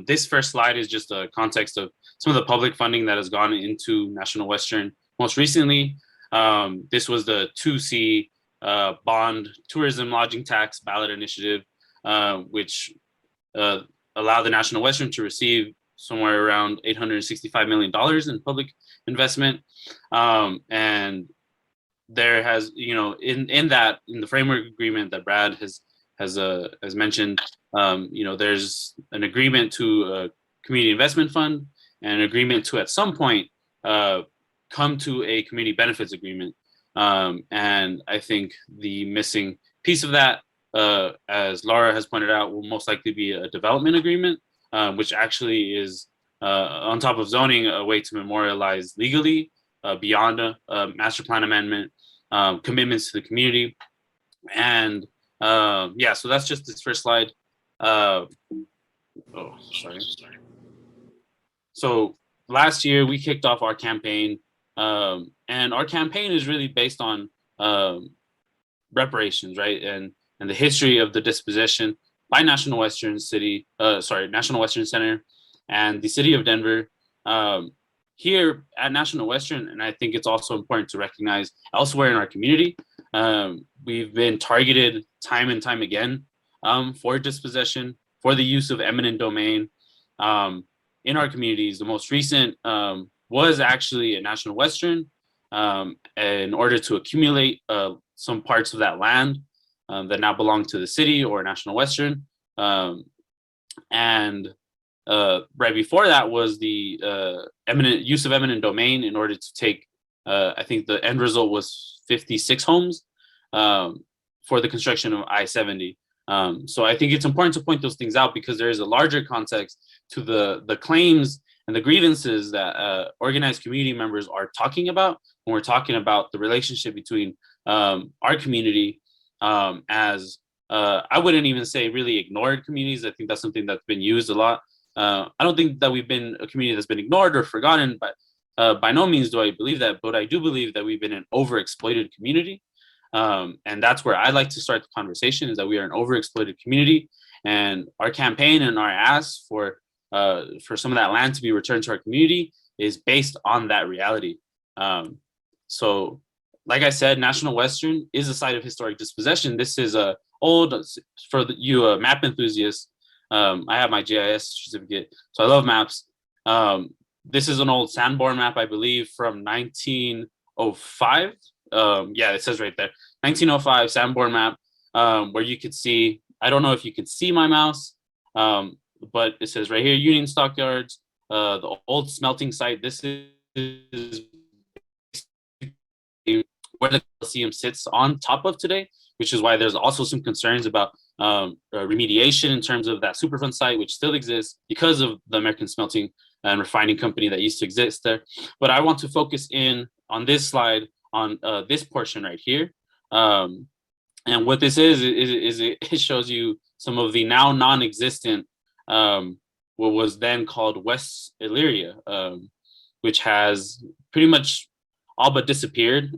This first slide is just a context of some of the public funding that has gone into National Western. Most recently, this was the 2C bond tourism lodging tax ballot initiative, which allowed the National Western to receive somewhere around $865 million in public investment. And there has, you know, in the framework agreement that Brad has mentioned, you know, there's an agreement to a community investment fund and an agreement to at some point come to a community benefits agreement. And I think the missing piece of that, as Laura has pointed out, will most likely be a development agreement, which actually is on top of zoning, a way to memorialize legally beyond a master plan amendment, commitments to the community. And yeah, so that's just this first slide. Oh, sorry. So last year we kicked off our campaign, and our campaign is really based on reparations, right? And the history of the dispossession by National Western Center and the city of Denver. Here at National Western, and I think it's also important to recognize elsewhere in our community, we've been targeted time and time again for dispossession, for the use of eminent domain in our communities. The most recent was actually at National Western in order to accumulate some parts of that land that now belong to the city or National Western. And right before that was the use of eminent domain in order to take, I think the end result was 56 homes for the construction of I-70. So I think it's important to point those things out because there is a larger context to the claims and the grievances that organized community members are talking about when we're talking about the relationship between our community as I wouldn't even say really ignored communities. I think that's something that's been used a lot. I don't think that we've been a community that's been ignored or forgotten, but by no means do I believe that, but I do believe that we've been an overexploited community. And that's where I like to start the conversation, is that we are an overexploited community, and our campaign and our ask for some of that land to be returned to our community is based on that reality. So like I said, National Western is a site of historic dispossession. This is old, for you map enthusiasts. I have my GIS certificate, so I love maps. This is an old Sanborn map, I believe, from 1905. Yeah, it says right there, 1905 Sanborn map, where you could see, I don't know if you could see my mouse, but it says right here, Union Stockyards, the old smelting site. This is where the Coliseum sits on top of today, which is why there's also some concerns about remediation in terms of that Superfund site, which still exists because of the American Smelting and Refining Company that used to exist there. But I want to focus in on this slide on this portion right here. And what this is it shows you some of the now non-existent, what was then called West Illyria, which has pretty much all but disappeared.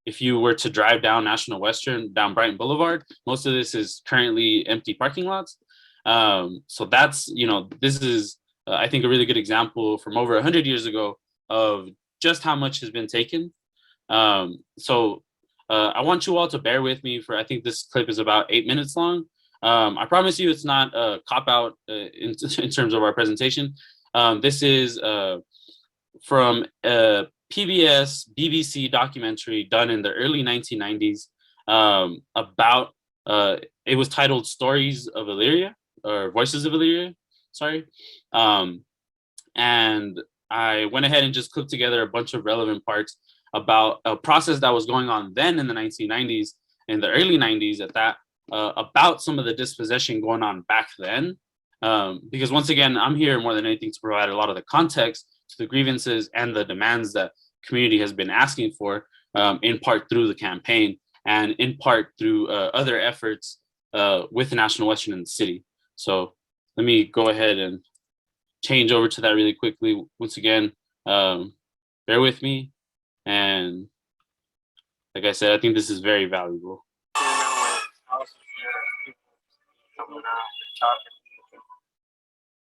If you were to drive down National Western, down Brighton Boulevard, most of this is currently empty parking lots. So that's, you know, this is, I think, a really good example from over 100 years ago of just how much has been taken. So I want you all to bear with me for, I think this clip is about 8 minutes long. I promise you it's not a cop-out in terms of our presentation. This is from a PBS, BBC documentary done in the early 1990s about, it was titled Stories of Illyria, or Voices of Illyria, sorry. And I went ahead and just clipped together a bunch of relevant parts about a process that was going on then in the 1990s, in the early 90s at that, about some of the dispossession going on back then. Because once again, I'm here more than anything to provide a lot of the context to the grievances and the demands that community has been asking for, in part through the campaign and in part through other efforts with the National Western and the city. So let me go ahead and change over to that really quickly. Once again, bear with me. And like I said, I think this is very valuable.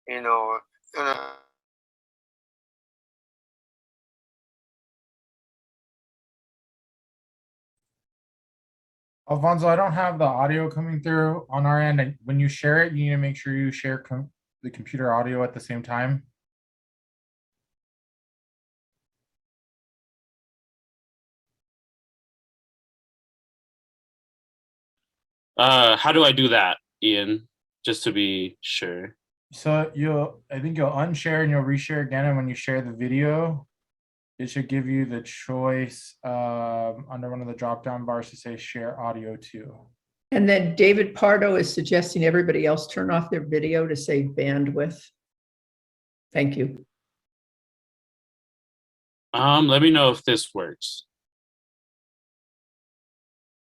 You know, Alfonso, I don't have the audio coming through on our end. And when you share it, you need to make sure you share the computer audio at the same time. How do I do that, Ian? Just to be sure. So I think you'll unshare and you'll reshare again. And when you share the video, it should give you the choice under one of the drop-down bars to say share audio too. And then David Pardo is suggesting everybody else turn off their video to save bandwidth. Thank you. Let me know if this works.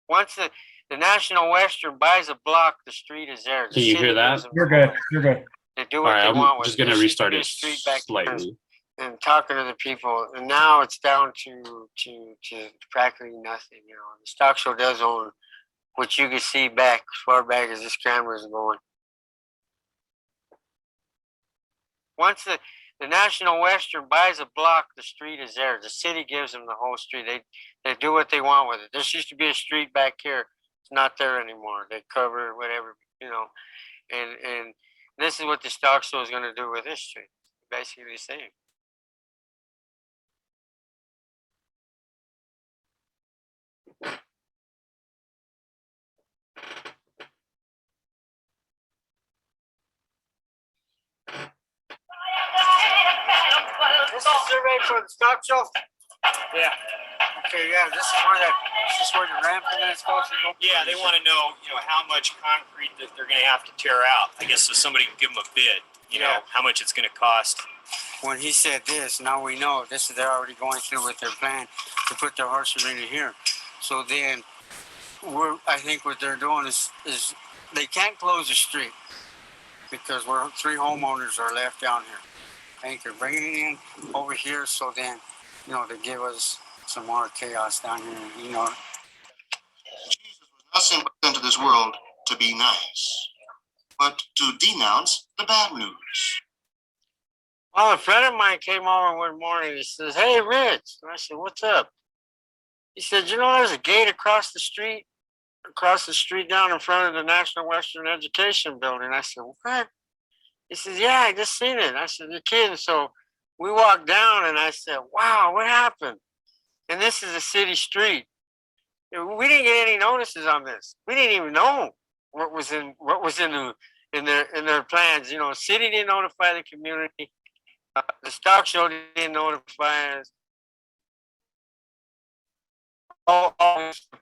once the National Western buys a block, the street is theirs. Can you hear that? You're good. You're good. They do what they I'm want with just it. gonna There used to restart be a it street back there slightly. and talking to the people, and now it's down to practically nothing. You know, the stock show does own, which you can see back as far back as this camera is going. Once the National Western buys a block, the street is theirs. The city gives them the whole street. They do what they want with it. There used to be a street back here. It's not there anymore. They cover whatever, you know, and this is what the stock show is going to do with this street. Basically the same. This is survey for the stock show? Yeah, Okay, yeah, this is where the ramp and that's supposed to go? yeah, they want to know, how much concrete that they're going to have to tear out. I guess so somebody can give them a bid, Yeah. how much it's going to cost. When he said this, now we know this is they're already going through with their plan to put their horse arena here. So then I think what they're doing is they can't close the street because we're 3 homeowners are left down here. I think they're bringing it in over here so then, they give us some more chaos down here, Jesus was not sent into this world to be nice, but to denounce the bad news. Well, a friend of mine came over one morning. He says, "Hey, Rich." And I said, "What's up?" He said, "There's a gate across the street down in front of the National Western Education Building." I said, "What?" He says, "Yeah, I just seen it." I said, "You're kidding." So we walked down and I said, "Wow, what happened?" And this is a city street. We didn't get any notices on this. We didn't even know what was in their plans. City didn't notify the community. The stock show didn't notify us. All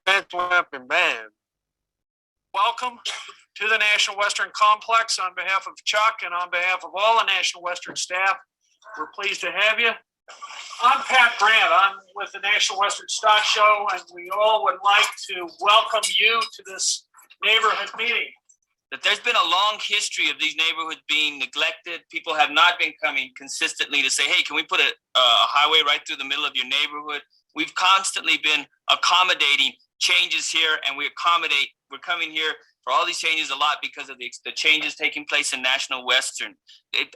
fence went up and bam. Welcome to the National Western Complex on behalf of Chuck and on behalf of all the National Western staff. We're pleased to have you. I'm Pat Grant. I'm with the National Western Stock Show, and we all would like to welcome you to this neighborhood meeting. That there's been a long history of these neighborhoods being neglected. People have not been coming consistently to say, hey, can we put a highway right through the middle of your neighborhood? We've constantly been accommodating changes here, and we're coming here for all these changes a lot because of the changes taking place in National Western.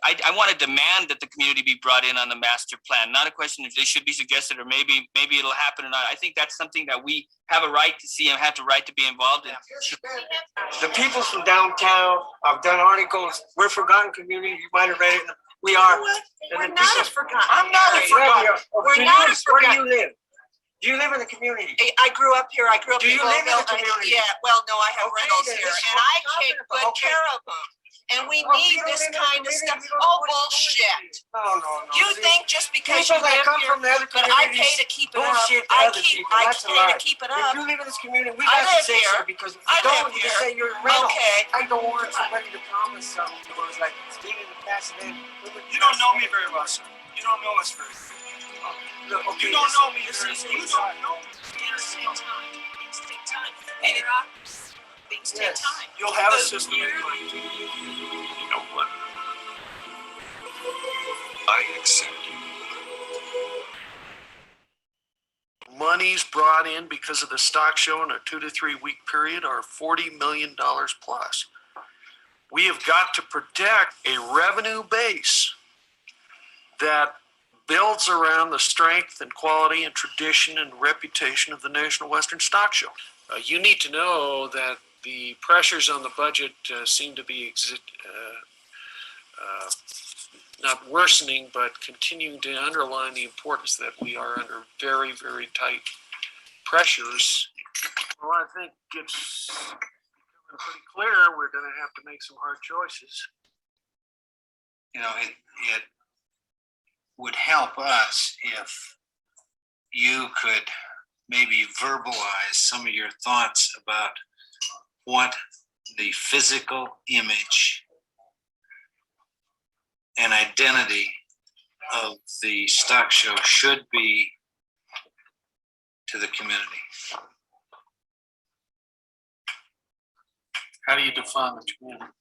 I want to demand that the community be brought in on the master plan. Not a question if they should be suggested or maybe it'll happen or not. I think that's something that we have a right to see and have the right to be involved in. The people from downtown, I've done articles, we're forgotten community, you might have read it. We are. We're not a forgotten. I'm not a forgotten. We're not a Where do forgotten. you live? Do you live in the community? I grew up here. I grew up Do in you live in the Louisville. community? Yeah, well, no, I have Okay, rentals then, here, this is and what I I'm take talking good about. Okay. care of them. And we Well, need you don't this live in the kind of community, stuff. you don't Oh, know what bullshit. No. You think just because People you that live come here, from the other but I pay communities to keep it up. bullshit to I other keep, people. I That's a pay to lie. keep it If up. you live in this community, we I got to live say here. so because if I you don't, live you here. say you're rental. Okay. I don't want somebody to promise something to us like being in the past and then. You don't know me very well, sir. You don't know us very well. Look, okay, You don't know me. this Sir. is You inside. don't know me. Things take time. Things take time. And things take Yes. time. You'll have a Because system in you're- place. You know what? I accept you. Monies brought in because of the stock show in a 2 to 3 week period are $40 million plus. We have got to protect a revenue base that builds around the strength and quality and tradition and reputation of the National Western Stock Show. You need to know that the pressures on the budget seem to be not worsening, but continuing to underline the importance that we are under very, very tight pressures. Well, I think it's becoming pretty clear we're going to have to make some hard choices. You know, it would help us if you could maybe verbalize some of your thoughts about what the physical image and identity of the stock show should be to the community. How do you define the community?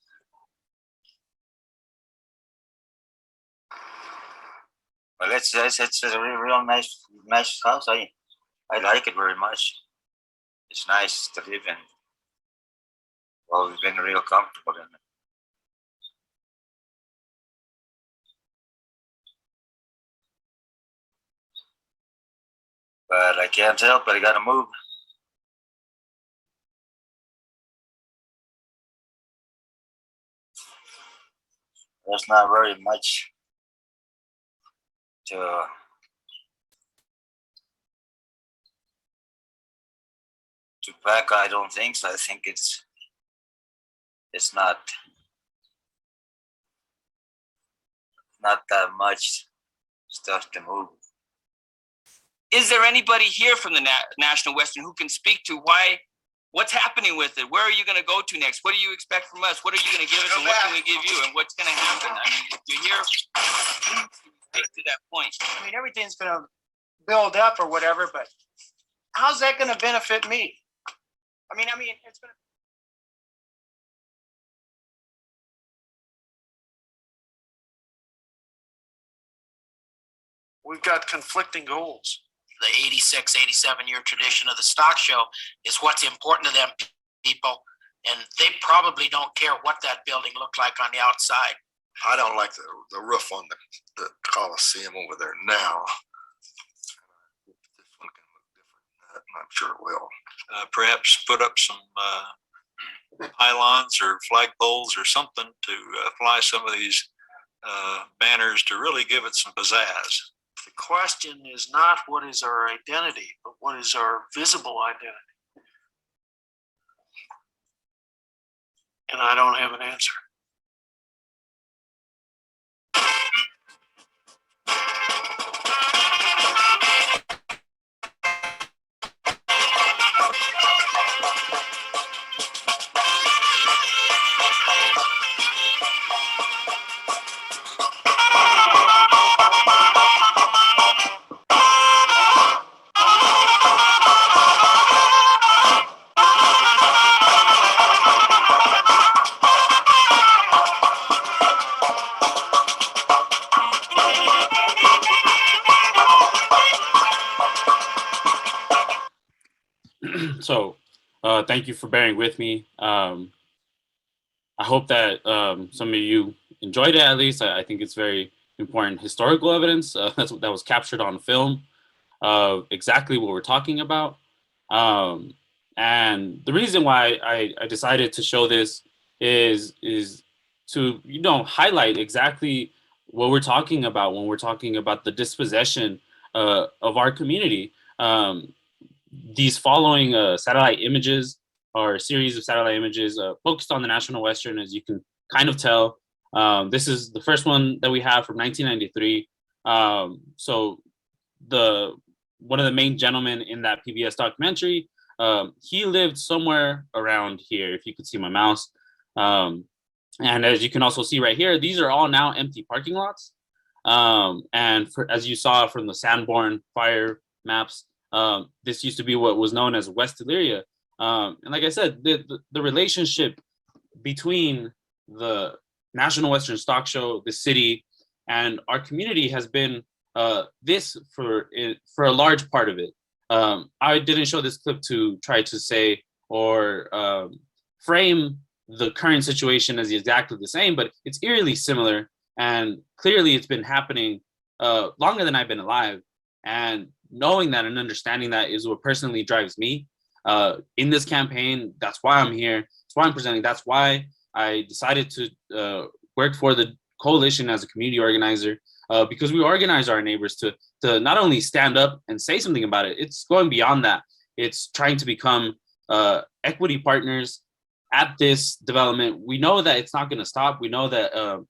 Well, it's a real nice house. I like it very much. It's nice to live in. Well, we've been real comfortable in it. But I can't help it. I gotta move. There's not very much to pack. I don't think so. I think it's not that much stuff to move. Is there anybody here from the National Western who can speak to what's happening with it? Where are you going to go to next? What do you expect from us? What are you going to give us, and what can we give you, and what's going to happen? I mean, if you're here, speak to that point. I mean, everything's going to build up or whatever, but how's that going to benefit me? I mean, it's going to. We've got conflicting goals. The 86, 87-year tradition of the stock show is what's important to them people. And they probably don't care what that building looked like on the outside. I don't like the roof on the Coliseum over there now. This one can look different. I'm sure it will. Perhaps put up some pylons or flagpoles or something to fly some of these banners to really give it some pizzazz. The question is not what is our identity, but what is our visible identity? And I don't have an answer. So thank you for bearing with me. I hope that some of you enjoyed it. At least I think it's very important historical evidence that was captured on film of exactly what we're talking about. And the reason why I decided to show this is to highlight exactly what we're talking about when we're talking about the dispossession of our community. These following satellite images are a series of satellite images focused on the National Western, as you can kind of tell. This is the first one that we have from 1993. So one of the main gentlemen in that PBS documentary, he lived somewhere around here, if you could see my mouse. And as you can also see right here, these are all now empty parking lots. And as you saw from the Sanborn fire maps, this used to be what was known as West Elyria. And like I said, the relationship between the National Western Stock Show, the city, and our community has been this for a large part of it. I didn't show this clip to try to say or frame the current situation as exactly the same, but it's eerily similar. And clearly it's been happening longer than I've been alive. And knowing that and understanding that is what personally drives me in this campaign. That's why I'm here. That's why I'm presenting. That's why I decided to work for the coalition as a community organizer, because we organize our neighbors to not only stand up and say something about it, it's going beyond that. It's trying to become equity partners at this development. We know that it's not going to stop. We know that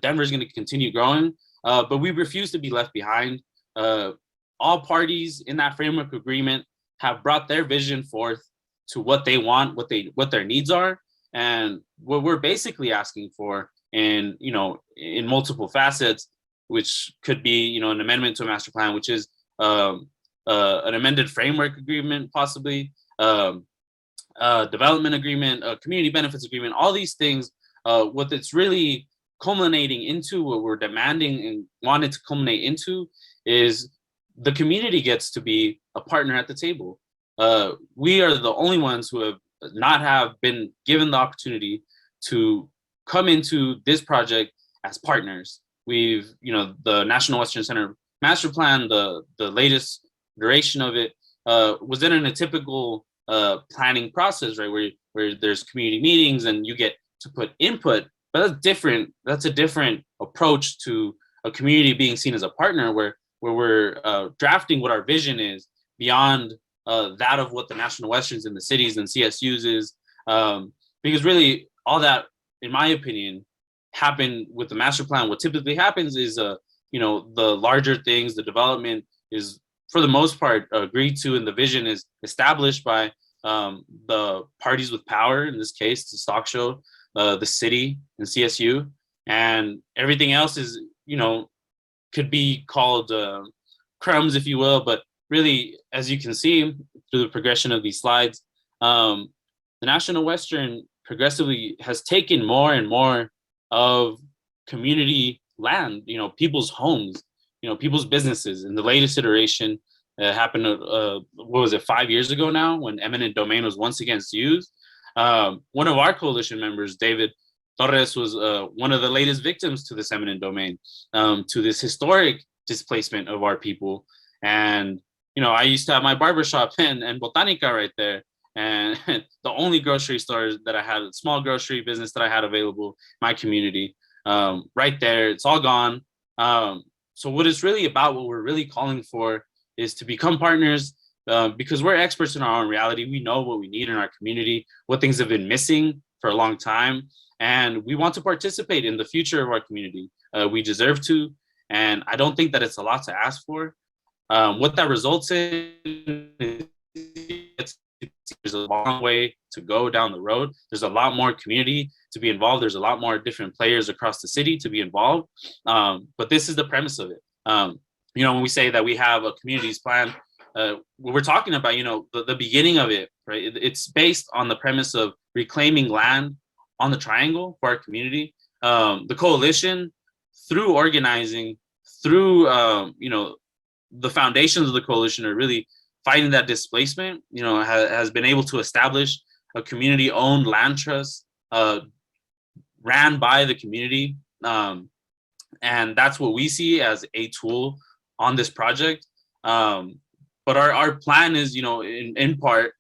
Denver is going to continue growing, but we refuse to be left behind. All parties in that framework agreement have brought their vision forth to what they want, what their needs are, and what we're basically asking for in multiple facets, which could be an amendment to a master plan, which is an amended framework agreement, possibly development agreement, a community benefits agreement, all these things. What it's really culminating into, what we're demanding and wanted to culminate into, is the community gets to be a partner at the table. We are the only ones who have been given the opportunity to come into this project as partners. We've, the National Western Center Master Plan, the latest duration of it, was in a typical planning process, right, where there's community meetings and you get to put input. But that's different. That's a different approach to a community being seen as a partner, where we're drafting what our vision is beyond that of what the National Westerns in the cities and CSUs is. Because really, all that, in my opinion, happened with the master plan. What typically happens is, the larger things, the development is, for the most part, agreed to, and the vision is established by the parties with power, in this case, the stock show, the city and CSU, and everything else is, could be called crumbs, if you will. But really, as you can see through the progression of these slides, the National Western progressively has taken more and more of community land, people's homes, people's businesses. In the latest iteration, happened, what was it, 5 years ago now, when eminent domain was once again used. One of our coalition members, David Torres, was one of the latest victims to this eminent domain, to this historic displacement of our people. And, I used to have my barbershop and Botanica right there. And the only grocery store that I had, a small grocery business that I had available, my community, right there, it's all gone. So what it's really about, what we're really calling for, is to become partners, because we're experts in our own reality. We know what we need in our community, what things have been missing for a long time, and we want to participate in the future of our community. We deserve to, and I don't think that it's a lot to ask for. What that results in is, there's a long way to go down the road. There's a lot more community to be involved. There's a lot more different players across the city to be involved. But this is the premise of it. When we say that we have a communities plan, we're talking about, the beginning of it, right? It's based on the premise of reclaiming land on the triangle for our community. The coalition, through organizing, through, the foundations of the coalition are really fighting that displacement, has been able to establish a community-owned land trust, ran by the community. And that's what we see as a tool on this project. But our plan is, in part,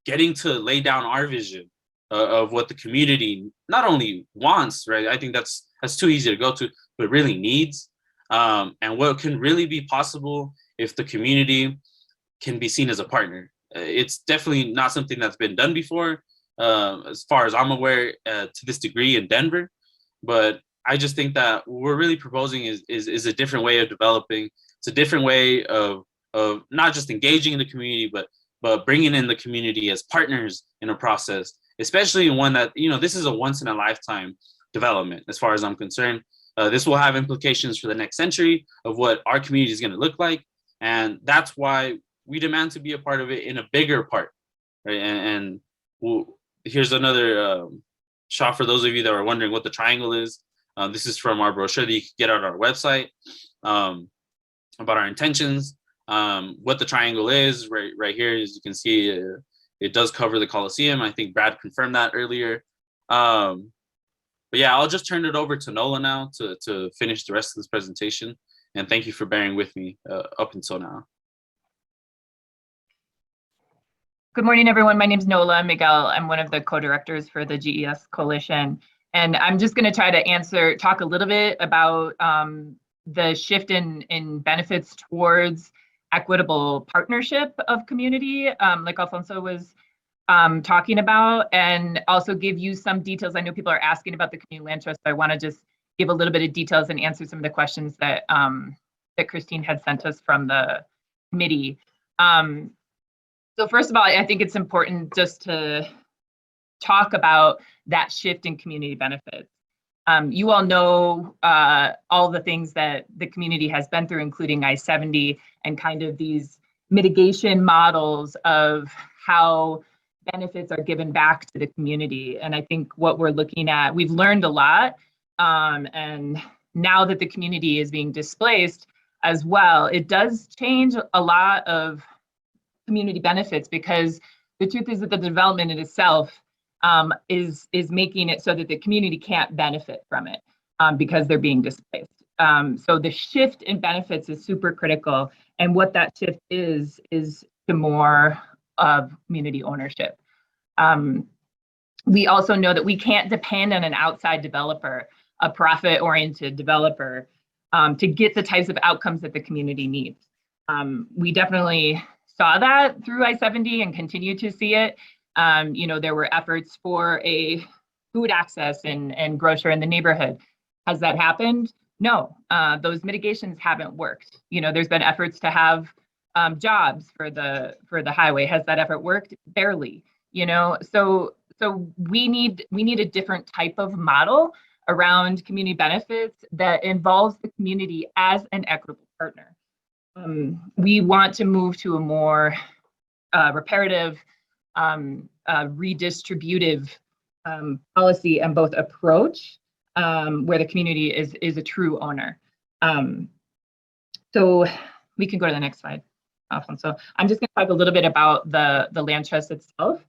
getting to lay down our vision of what the community not only wants, right? I think that's too easy to go to, but really needs. And what can really be possible if the community can be seen as a partner. It's definitely not something that's been done before, as far as I'm aware, to this degree in Denver. But I just think that what we're really proposing is a different way of developing. It's a different way of not just engaging in the community, but bringing in the community as partners in a process, especially in one that, this is a once in a lifetime development, as far as I'm concerned. This will have implications for the next century of what our community is going to look like. And that's why we demand to be a part of it in a bigger part, right? And here's another shot for those of you that are wondering what the triangle is. This is from our brochure that you can get on our website, about our intentions. What the triangle is right here, as you can see, it does cover the Coliseum. I think Brad confirmed that earlier. But yeah, I'll just turn it over to Nola now to finish the rest of this presentation. And thank you for bearing with me up until now. Good morning, everyone. My name is Nola. Miquel. I'm one of the co-directors for the GES Coalition. And I'm just going to try to talk a little bit about the shift in benefits towards equitable partnership of community, like Alfonso was talking about, and also give you some details. I know people are asking about the community land trust, so I want to just give a little bit of details and answer some of the questions that that Christine had sent us from the committee. So first of all, I think it's important just to talk about that shift in community benefits. You all know all the things that the community has been through, including I-70 and kind of these mitigation models of how benefits are given back to the community. And I think what we're looking at, we've learned a lot. And now that the community is being displaced as well, it does change a lot of community benefits, because the truth is that the development in itself is making it so that the community can't benefit from it because they're being displaced. So the shift in benefits is super critical, and what that shift is to more of community ownership. We also know that we can't depend on an outside developer, a profit-oriented developer, to get the types of outcomes that the community needs. We definitely saw that through I-70 and continue to see it. There were efforts for a food access and grocer in the neighborhood. Has that happened? No, those mitigations haven't worked. There's been efforts to have jobs for the highway. Has that effort worked? Barely. So we need a different type of model around community benefits that involves the community as an equitable partner. We want to move to a more reparative, redistributive policy and both approach where the community is a true owner. So we can go to the next slide, Alfonso. I'm just going to talk a little bit about the land trust itself,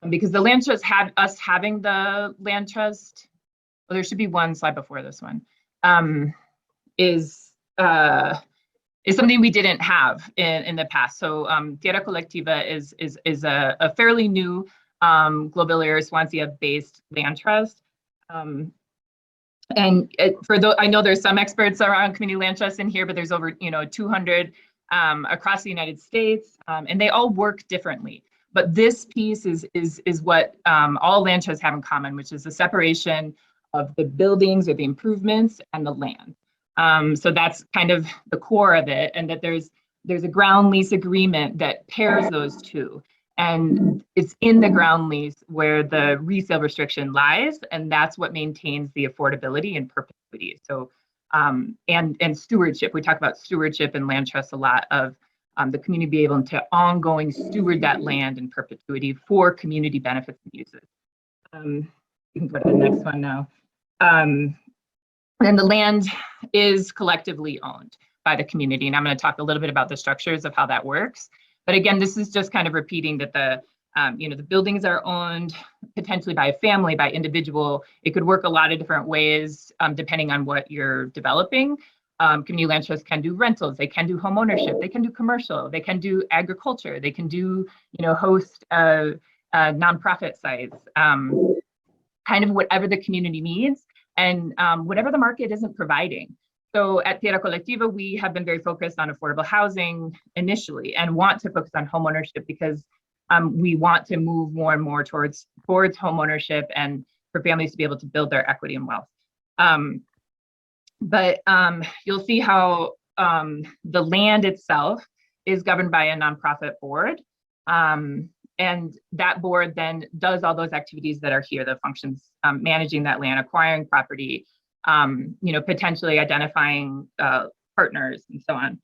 because the land trust had us having the land trust. Well, there should be one slide before this one. Is something we didn't have in the past. So Tierra Colectiva is a fairly new Global Area Swansea-based land trust. And I know there's some experts around community land trusts in here, but there's over 200 across the United States, and they all work differently. But this piece is what all land trusts have in common, which is the separation of the buildings or the improvements and the land. So that's kind of the core of it, and that there's a ground lease agreement that pairs those two. And it's in the ground lease where the resale restriction lies, and that's what maintains the affordability and perpetuity. So, and stewardship. We talk about stewardship and land trust a lot, of the community be able to ongoing steward that land in perpetuity for community benefits and uses. You can go to the next one now. And the land is collectively owned by the community. And I'm going to talk a little bit about the structures of how that works. But again, this is just kind of repeating that The buildings are owned potentially by a family, by individual. It could work a lot of different ways depending on what you're developing. Community land trusts can do rentals, they can do home ownership, they can do commercial, they can do agriculture, they can do, host nonprofit sites, kind of whatever the community needs and whatever the market isn't providing. So at Tierra Colectiva, we have been very focused on affordable housing initially and want to focus on home ownership because we want to move more and more towards home ownership and for families to be able to build their equity and wealth. But you'll see how the land itself is governed by a nonprofit board. And that board then does all those activities that are here, the functions, managing that land, acquiring property, potentially identifying partners and so on.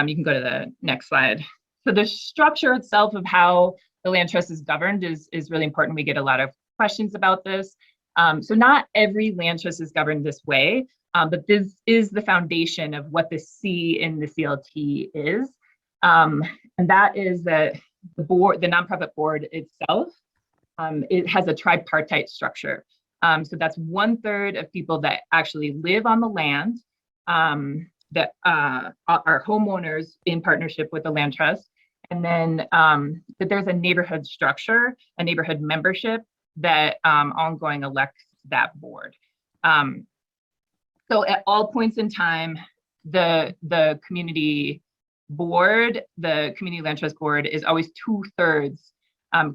You can go to the next slide. So the structure itself of how the land trust is governed is really important. We get a lot of questions about this. So not every land trust is governed this way, but this is the foundation of what the C in the CLT is. And that is that the nonprofit board itself, it has a tripartite structure. So that's 1/3 of people that actually live on the land that are homeowners in partnership with the land trust. And then that there's a neighborhood structure, a neighborhood membership that ongoing elects that board. So at all points in time, the community board, the community land trust board is always 2/3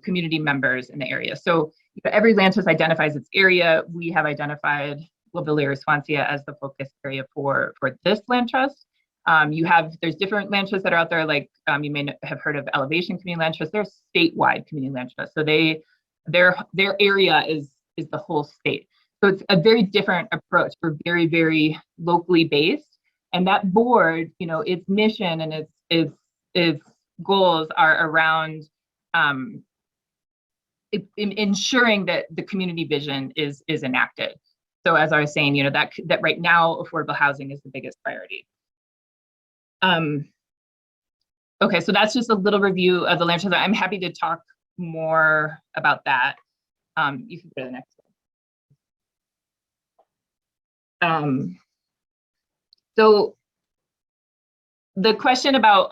community members in the area. So every land trust identifies its area. We have identified Lobelia Swansea as the focus area for this land trust. There's different land trusts that are out there, like you may have heard of Elevation Community Land Trust. They're statewide community land trusts. So their area is the whole state. So it's a very different approach. We're very, very locally based. And that board, its mission and its goals are around ensuring that the community vision is enacted. So as I was saying, that right now affordable housing is the biggest priority. Okay, so that's just a little review of the land trust. I'm happy to talk more about that. You can go to the next one. So the question about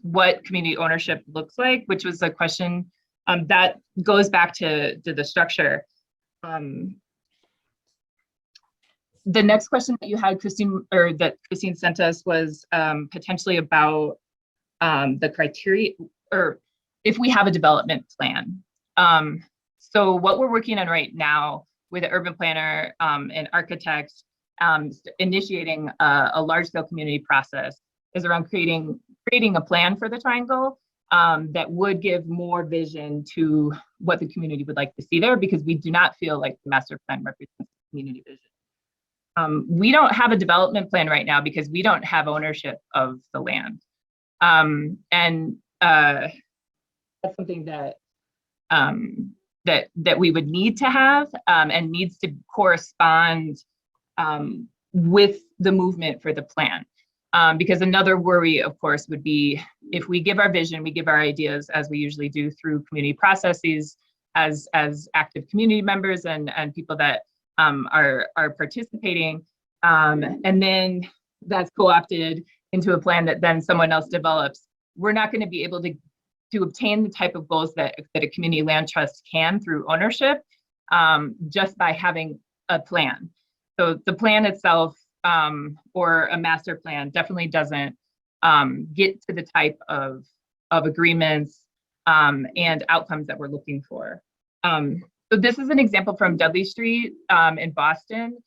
what community ownership looks like, which was a question that goes back to the structure. The next question that you had, Christine, or that Christine sent us was potentially about the criteria, or if we have a development plan. So what we're working on right now with an urban planner and architects initiating a large-scale community process is around creating a plan for the triangle that would give more vision to what the community would like to see there, because we do not feel like the master plan represents community vision. We don't have a development plan right now because we don't have ownership of the land. And that's something that that we would need to have and needs to correspond with the movement for the plan. Because another worry, of course, would be if we give our vision, we give our ideas, as we usually do through community processes, as active community members and people that are participating, and then that's co-opted into a plan that then someone else develops. We're not going to be able to obtain the type of goals that a community land trust can through ownership just by having a plan. So the plan itself or a master plan definitely doesn't get to the type of agreements and outcomes that we're looking for. So this is an example from Dudley Street in Boston.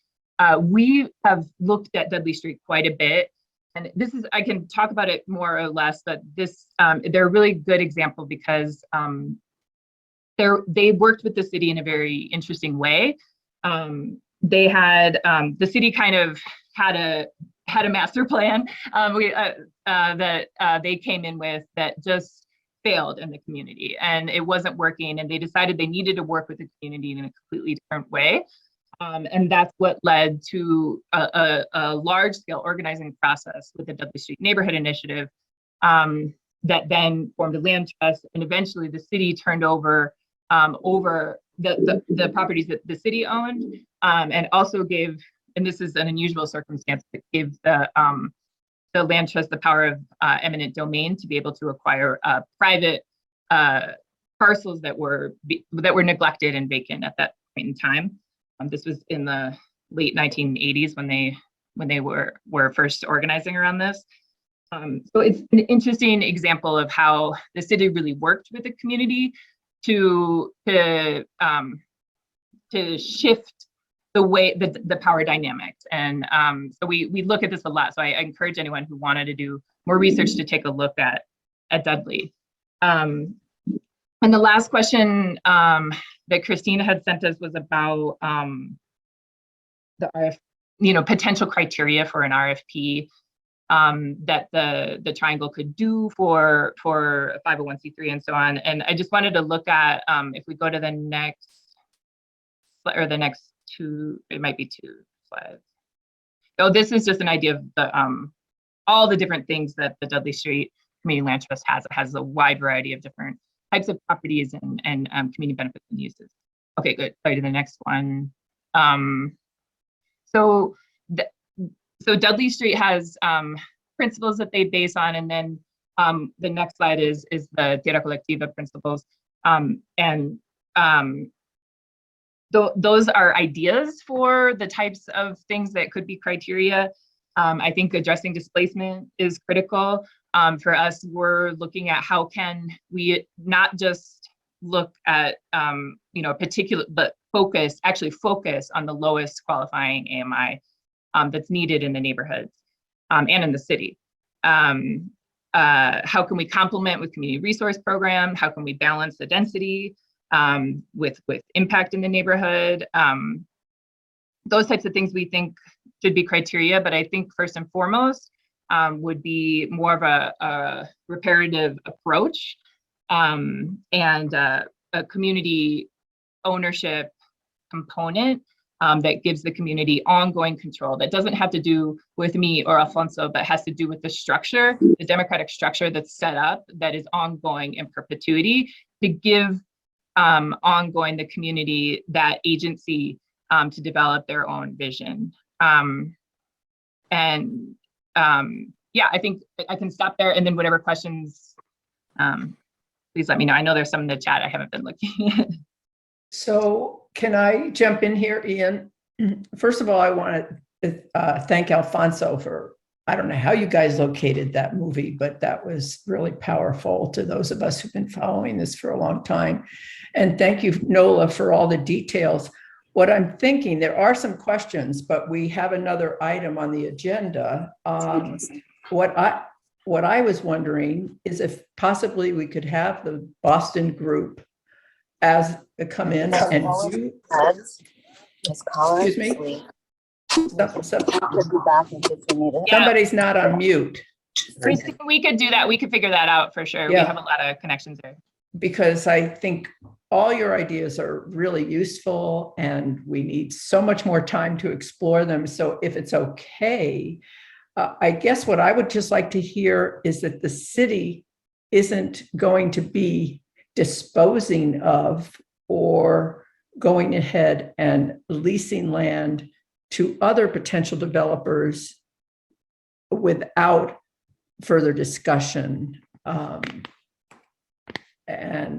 We have looked at Dudley Street quite a bit, and this is, I can talk about it more or less, but this they're a really good example because they worked with the city in a very interesting way. They had the city kind of had a master plan that they came in with that just failed in the community, and it wasn't working, and they decided they needed to work with the community in a completely different way. And that's what led to a large-scale organizing process with the Dudley Street Neighborhood Initiative that then formed a land trust, and eventually the city turned over the properties that the city owned, and also gave, and this is an unusual circumstance, that gave the land trust the power of eminent domain to be able to acquire private parcels that were neglected and vacant at that point in time. This was in the late 1980s when they were first organizing around this. So it's an interesting example of how the city really worked with the community to shift the way the power dynamics. And so we look at this a lot. So I encourage anyone who wanted to do more research to take a look at Dudley. And the last question that Christina had sent us was about the potential criteria for an RFP that the triangle could do for a 501c3 and so on. And I just wanted to look at, if we go to the next, or the next two, it might be 2 slides. So this is just an idea of the all the different things that the Dudley Street Community Land Trust has. It has a wide variety of different types of properties and community benefits and uses. Okay, good. Sorry, to the next one. So Dudley Street has principles that they base on, and then the next slide is the Tierra Colectiva principles, those are ideas for the types of things that could be criteria. I think addressing displacement is critical. For us, we're looking at how can we not just look at particular, but focus on the lowest qualifying AMI that's needed in the neighborhoods and in the city. How can we complement with community resource program? How can we balance the density with impact in the neighborhood? Those types of things we think should be criteria, but I think first and foremost would be more of a reparative approach and a community ownership component that gives the community ongoing control. That doesn't have to do with me or Alfonso, but has to do with the structure, the democratic structure that's set up, that is ongoing in perpetuity, to give ongoing the community that agency to develop their own vision. Yeah, I think I can stop there, and then whatever questions, please let me know. I know there's some in the chat I haven't been looking at. So can I jump in here, Ian? First of all, I want to thank Alfonso for, I don't know how you guys located that movie, but that was really powerful to those of us who've been following this for a long time. And thank you, Nola, for all the details. What I'm thinking, there are some questions, but we have another item on the agenda. What I was wondering is if possibly we could have the Boston group as come in and do. Excuse me. Somebody's not on mute. We could do that. We could figure that out for sure. Yeah. We have a lot of connections there. Because I think all your ideas are really useful and we need so much more time to explore them. So if it's okay, I guess what I would just like to hear is that the city isn't going to be disposing of or going ahead and leasing land to other potential developers without further discussion. And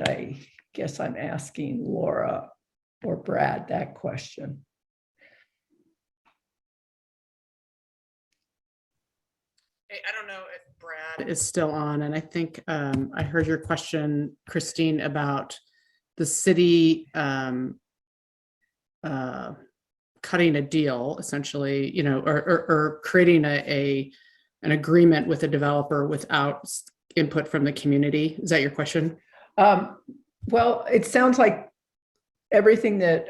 I guess I'm asking Laura or Brad that question. I don't know if Brad is still on, and I think I heard your question, Christine, about the city cutting a deal, essentially, or creating an agreement with a developer without input from the community. Is that your question? Well, it sounds like everything that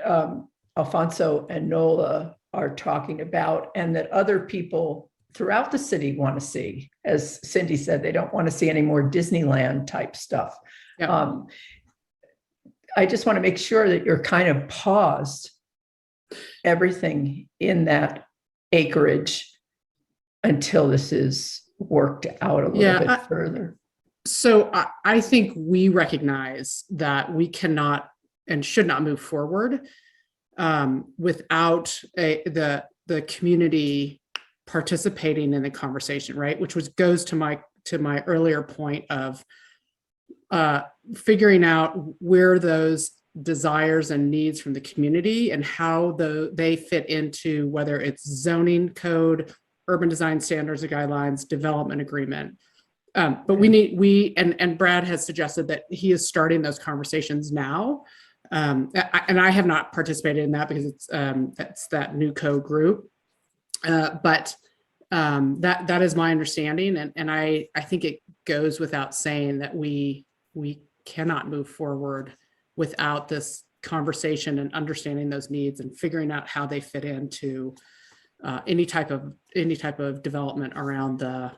Alfonso and Nola are talking about, and that other people throughout the city want to see. As Cindy said, they don't want to see any more Disneyland type stuff. Yeah. I just want to make sure that you're kind of paused everything in that acreage until this is worked out a little bit further. So I think we recognize that we cannot and should not move forward without the community participating in the conversation, right? Which goes to my earlier point of figuring out where those desires and needs from the community and how they fit into whether it's zoning code, urban design standards or guidelines, development agreement. But and Brad has suggested that he is starting those conversations now. And I have not participated in that because that's that new code group. But that is my understanding. And I think it goes without saying that we cannot move forward without this conversation and understanding those needs and figuring out how they fit into any type of development around the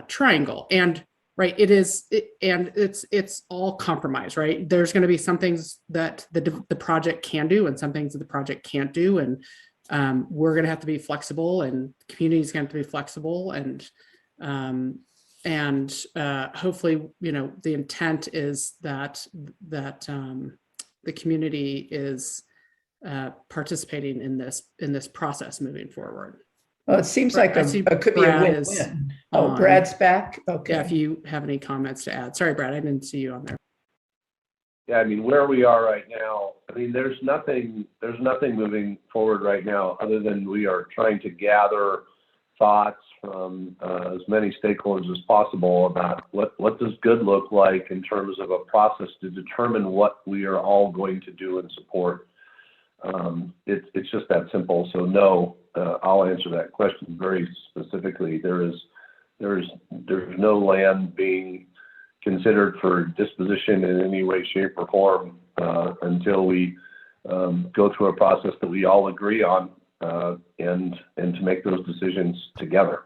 triangle. And right, it's all compromise, right? There's going to be some things that the project can do and some things that the project can't do, and we're going to have to be flexible, and the community is going to have to be flexible, and hopefully, the intent is that the community is participating in this process moving forward. Well, it seems like it could be a win-win. Oh, Brad's back? Okay. Yeah, if you have any comments to add. Sorry, Brad, I didn't see you on there. Yeah, I mean, where we are right now, I mean, there's nothing moving forward right now other than we are trying to gather thoughts from as many stakeholders as possible about what does good look like in terms of a process to determine what we are all going to do and support. It's just that simple. So no, I'll answer that question very specifically. There's no land being considered for disposition in any way, shape, or form until we go through a process that we all agree on and to make those decisions together.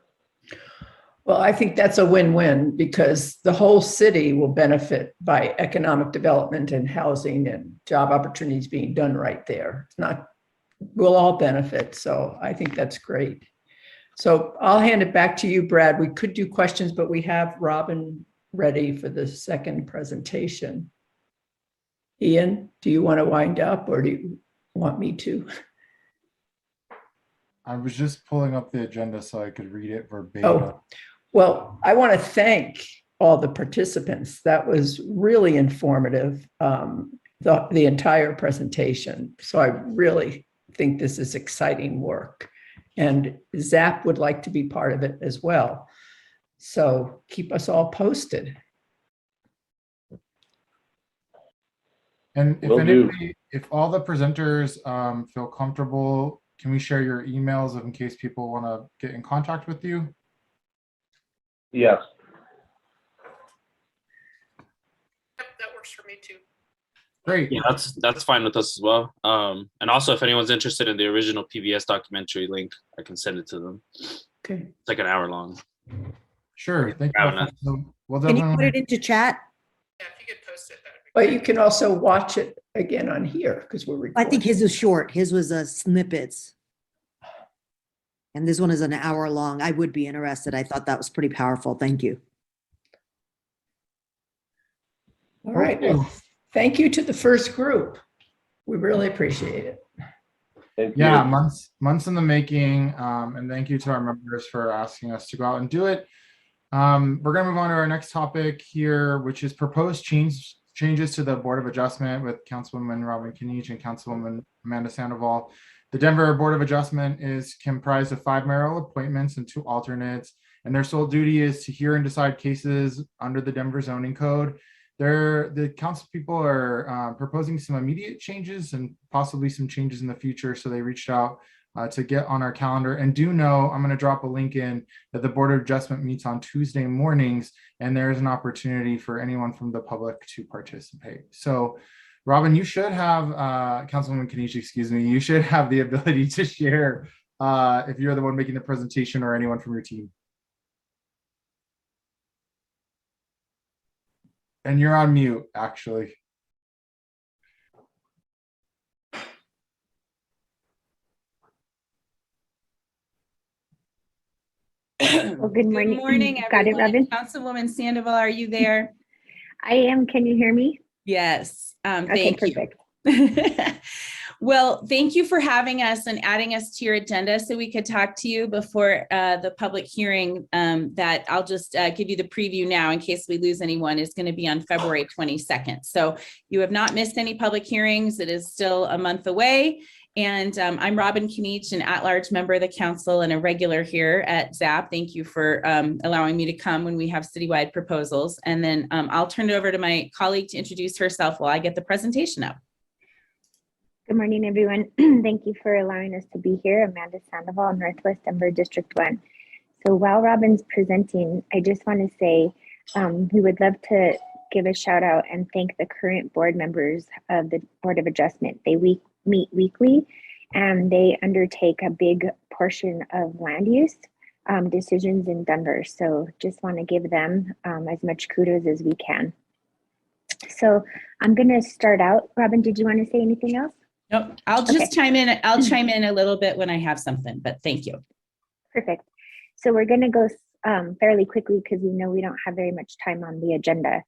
Well, I think that's a win-win because the whole city will benefit by economic development and housing and job opportunities being done right there. We'll all benefit. So I think that's great. So I'll hand it back to you, Brad. We could do questions, but we have Robin ready for the second presentation. Ian, do you want to wind up or do you want me to? I was just pulling up the agenda so I could read it verbatim. Oh, well, I want to thank all the participants. That was really informative, the entire presentation. So I really think this is exciting work. And ZAP would like to be part of it as well. So keep us all posted. And if all the presenters feel comfortable, can we share your emails in case people want to get in contact with you? Yes. Yep, that works for me too. Great. Yeah, that's fine with us as well. And also, if anyone's interested in the original PBS documentary link, I can send it to them. Okay. It's like an hour long. Sure. Thank you. Well, can you put it into chat? Yeah, if you could post it. But you can also watch it again on here because we're recording. I think his was short. His was snippets. And this one is an hour long. I would be interested. I thought that was pretty powerful. Thank you. All right. Well, thank you to the first group. We really appreciate it. Thank you. Yeah, months in the making. And thank you to our members for asking us to go out and do it. We're going to move on to our next topic here, which is proposed changes to the Board of Adjustment with Councilwoman Robin Kniech and Councilwoman Amanda Sandoval. The Denver Board of Adjustment is comprised of 5 mayoral appointments and 2 alternates, and their sole duty is to hear and decide cases under the Denver zoning code. The council people are proposing some immediate changes and possibly some changes in the future, so they reached out to get on our calendar. And do know, I'm going to drop a link in that the Board of Adjustment meets on Tuesday mornings, and there is an opportunity for anyone from the public to participate. So Robin, you should have, Councilwoman Kniech, excuse me, you should have the ability to share if you're the one making the presentation or anyone from your team. And you're on mute, actually. Well, good morning. Good morning, Got it, everyone. Robin? Councilwoman Sandoval, are you there? I am. Can you hear me? Yes. Okay, Thank you. perfect. Well, thank you for having us and adding us to your agenda so we could talk to you before the public hearing that I'll just give you the preview now in case we lose anyone, is going to be on February 22nd. So you have not missed any public hearings. It is still a month away. And I'm Robin Kniech, an at-large member of the council and a regular here at ZAP. Thank you for allowing me to come when we have citywide proposals. And then I'll turn it over to my colleague to introduce herself while I get the presentation up. Good morning, everyone. Thank you for allowing us to be here. Amanda Sandoval, Northwest Denver District 1. So while Robin's presenting, I just want to say we would love to give a shout out and thank the current board members of the Board of Adjustment. They meet weekly and they undertake a big portion of land use decisions in Denver. So just want to give them as much kudos as we can. So I'm going to start out. Robin, did you want to say anything else? Nope, I'll just chime in. I'll chime in a little bit when I have something, but thank you. Perfect. So we're going to go fairly quickly because we know we don't have very much time on the agenda.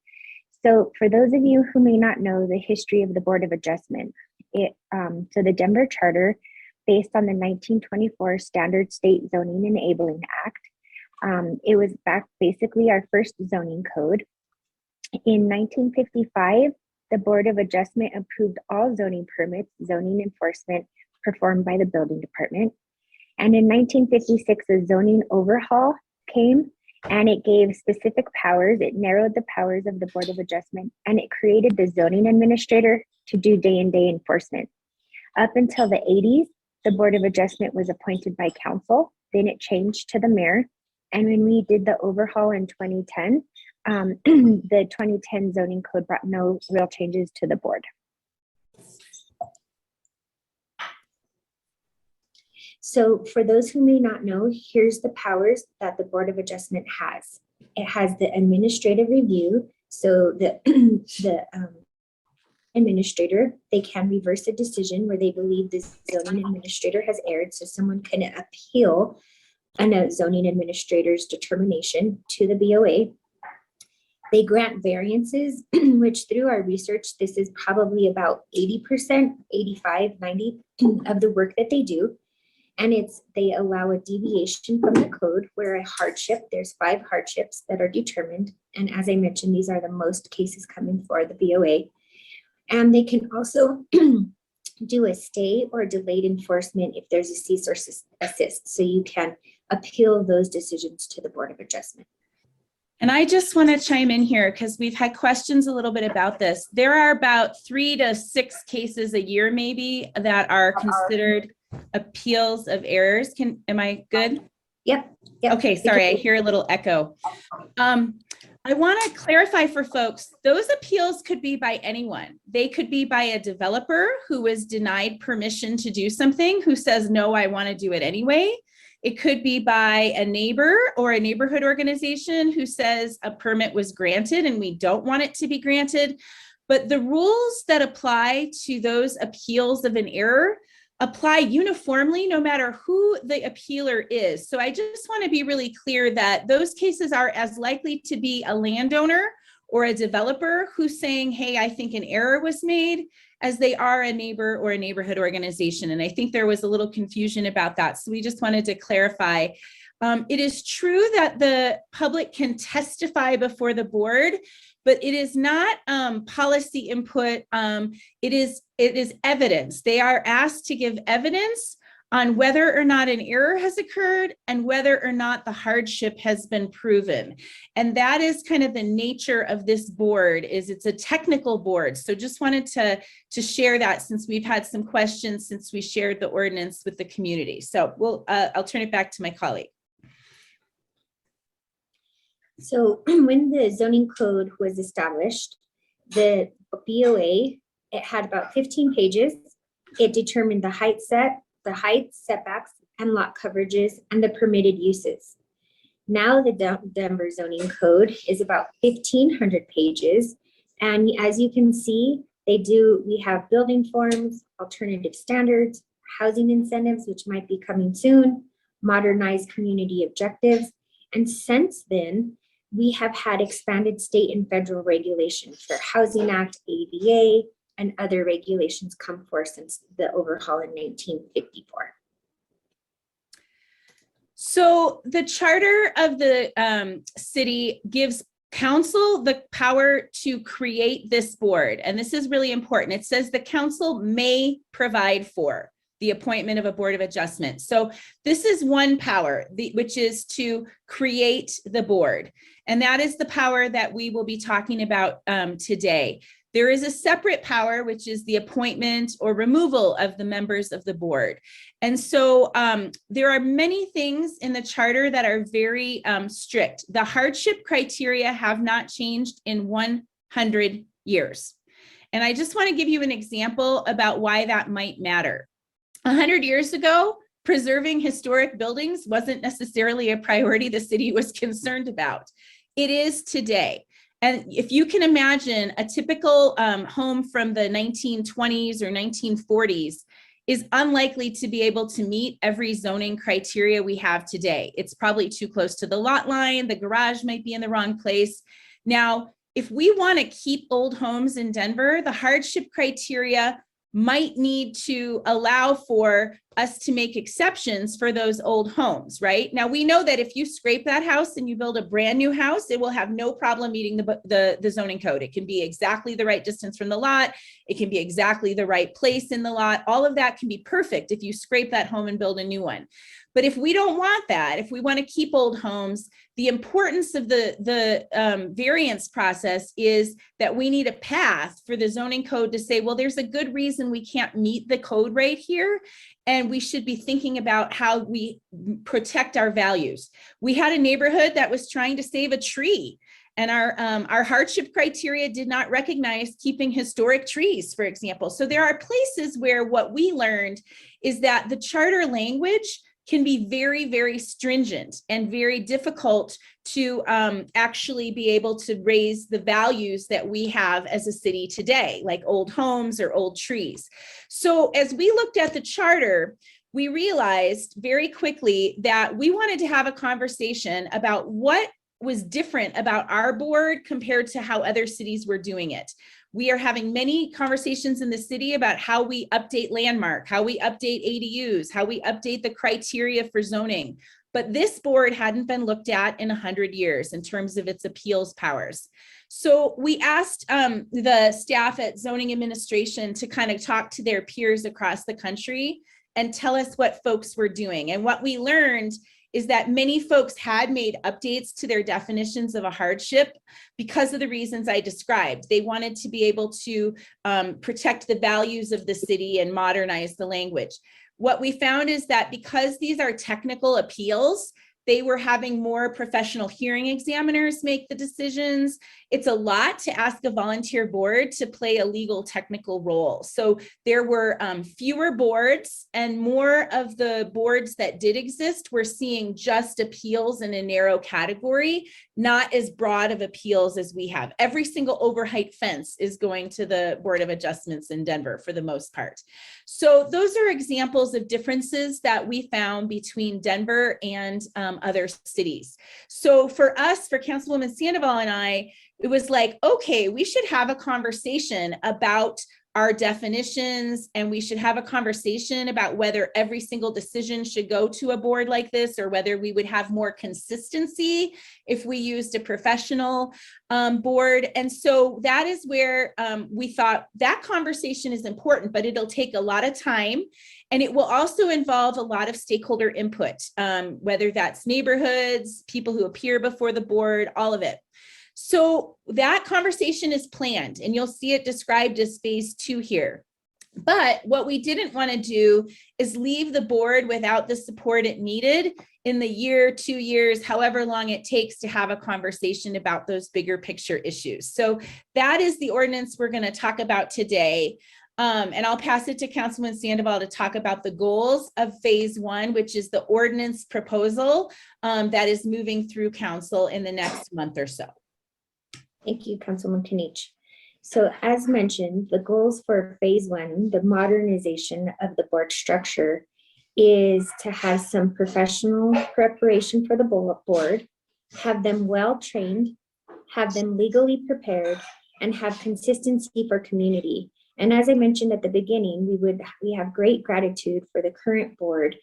So for those of you who may not know the history of the Board of Adjustment, so the Denver Charter, based on the 1924 Standard State Zoning Enabling Act, it was back basically our first zoning code. In 1955, the Board of Adjustment approved all zoning permits, zoning enforcement performed by the building department. And in 1956, a zoning overhaul came and it gave specific powers. It narrowed the powers of the Board of Adjustment and it created the zoning administrator to do day-and-day enforcement. Up until the 80s, the Board of Adjustment was appointed by council. Then it changed to the mayor. And when we did the overhaul in 2010, the 2010 zoning code brought no real changes to the board. So for those who may not know, here's the powers that the Board of Adjustment has. It has the administrative review. So the administrator, they can reverse a decision where they believe the zoning administrator has erred. So someone can appeal a zoning administrator's determination to the BOA. They grant variances, which through our research, this is probably about 80%, 85, 90 of the work that they do. And they allow a deviation from the code where a hardship, there's 5 hardships that are determined. And as I mentioned, these are the most cases coming for the BOA. And they can also do a stay or delayed enforcement if there's a cease or assist. So you can appeal those decisions to the Board of Adjustment. And I just want to chime in here because we've had questions a little bit about this. There are about 3 to 6 cases a year maybe that are considered appeals of errors. Am I good? Yep. Okay, sorry, I hear a little echo. I want to clarify for folks, those appeals could be by anyone. They could be by a developer who was denied permission to do something, who says, no, I want to do it anyway. It could be by a neighbor or a neighborhood organization who says a permit was granted and we don't want it to be granted. But the rules that apply to those appeals of an error apply uniformly no matter who the appealer is. So I just want to be really clear that those cases are as likely to be a landowner or a developer who's saying, hey, I think an error was made, as they are a neighbor or a neighborhood organization. And I think there was a little confusion about that. So we just wanted to clarify. It is true that the public can testify before the board, but it is not policy input. It is evidence. They are asked to give evidence on whether or not an error has occurred and whether or not the hardship has been proven. And that is kind of the nature of this board, is it's a technical board. So just wanted to share that since we've had some questions since we shared the ordinance with the community. So I'll turn it back to my colleague. So when the zoning code was established, the BOA, it had about 15 pages. It determined the height, setbacks, and lot coverages, and the permitted uses. Now the Denver zoning code is about 1,500 pages. And as you can see, we have building forms, alternative standards, housing incentives, which might be coming soon, modernized community objectives, And since then, we have had expanded state and federal regulations for Housing Act, ADA, and other regulations come forth since the overhaul in 1954. So the charter of the city gives council the power to create this board. And this is really important. It says the council may provide for the appointment of a board of adjustment. So this is one power, which is to create the board. And that is the power that we will be talking about today. There is a separate power, which is the appointment or removal of the members of the board. And so there are many things in the charter that are very strict. The hardship criteria have not changed in 100 years. And I just want to give you an example about why that might matter. 100 years ago, preserving historic buildings wasn't necessarily a priority the city was concerned about. It is today. And if you can imagine, a typical home from the 1920s or 1940s is unlikely to be able to meet every zoning criteria we have today. It's probably too close to the lot line. The garage might be in the wrong place. Now, if we want to keep old homes in Denver, the hardship criteria might need to allow for us to make exceptions for those old homes, right? Now, we know that if you scrape that house and you build a brand new house, it will have no problem meeting the zoning code. It can be exactly the right distance from the lot. It can be exactly the right place in the lot. All of that can be perfect if you scrape that home and build a new one. But if we don't want that, if we want to keep old homes, the importance of the variance process is that we need a path for the zoning code to say, well, there's a good reason we can't meet the code right here. And we should be thinking about how we protect our values. We had a neighborhood that was trying to save a tree, and our hardship criteria did not recognize keeping historic trees, for example. So there are places where what we learned is that the charter language can be very, very stringent and very difficult to actually be able to raise the values that we have as a city today, like old homes or old trees. So as we looked at the charter, we realized very quickly that we wanted to have a conversation about what was different about our board compared to how other cities were doing it. We are having many conversations in the city about how we update landmark, how we update ADUs, how we update the criteria for zoning. But this board hadn't been looked at in 100 years in terms of its appeals powers. So we asked the staff at zoning administration to kind of talk to their peers across the country and tell us what folks were doing. And what we learned is that many folks had made updates to their definitions of a hardship because of the reasons I described. They wanted to be able to protect the values of the city and modernize the language. What we found is that because these are technical appeals, they were having more professional hearing examiners make the decisions. It's a lot to ask a volunteer board to play a legal technical role. So there were fewer boards, and more of the boards that did exist were seeing just appeals in a narrow category, not as broad of appeals as we have. Every single overheight fence is going to the Board of Adjustments in Denver for the most part. So those are examples of differences that we found between Denver and other cities. So for us, for Councilwoman Sandoval and I, it was like, okay, we should have a conversation about our definitions, and we should have a conversation about whether every single decision should go to a board like this, or whether we would have more consistency if we used a professional board. And so that is where we thought that conversation is important, but it'll take a lot of time. And it will also involve a lot of stakeholder input, whether that's neighborhoods, people who appear before the board, all of it. So that conversation is planned, and you'll see it described as phase 2 here. But what we didn't want to do is leave the board without the support it needed in the year, 2 years, however long it takes to have a conversation about those bigger picture issues. So that is the ordinance we're going to talk about today. And I'll pass it to Councilwoman Sandoval to talk about the goals of phase 1, which is the ordinance proposal that is moving through council in the next month or so. Thank you, Councilwoman Kniech. So as mentioned, the goals for phase 1, the modernization of the board structure, is to have some professional preparation for the board, have them well trained, have them legally prepared, and have consistency for community. And as I mentioned at the beginning, we have great gratitude for the current board.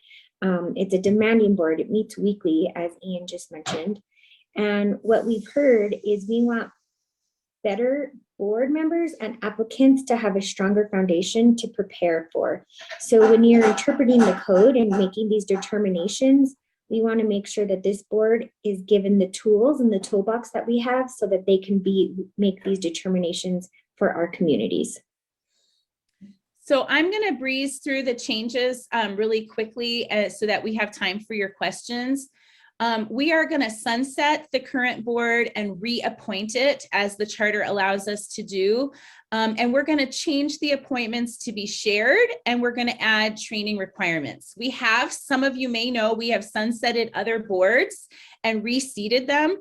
It's a demanding board. It meets weekly, as Ian just mentioned. And what we've heard is we want better board members and applicants to have a stronger foundation to prepare for. So when you're interpreting the code and making these determinations, we want to make sure that this board is given the tools and the toolbox that we have so that they can make these determinations for our communities. So I'm going to breeze through the changes really quickly so that we have time for your questions. We are going to sunset the current board and reappoint it as the charter allows us to do. And we're going to change the appointments to be shared, and we're going to add training requirements. We have, some of you may know, we have sunsetted other boards and reseated them.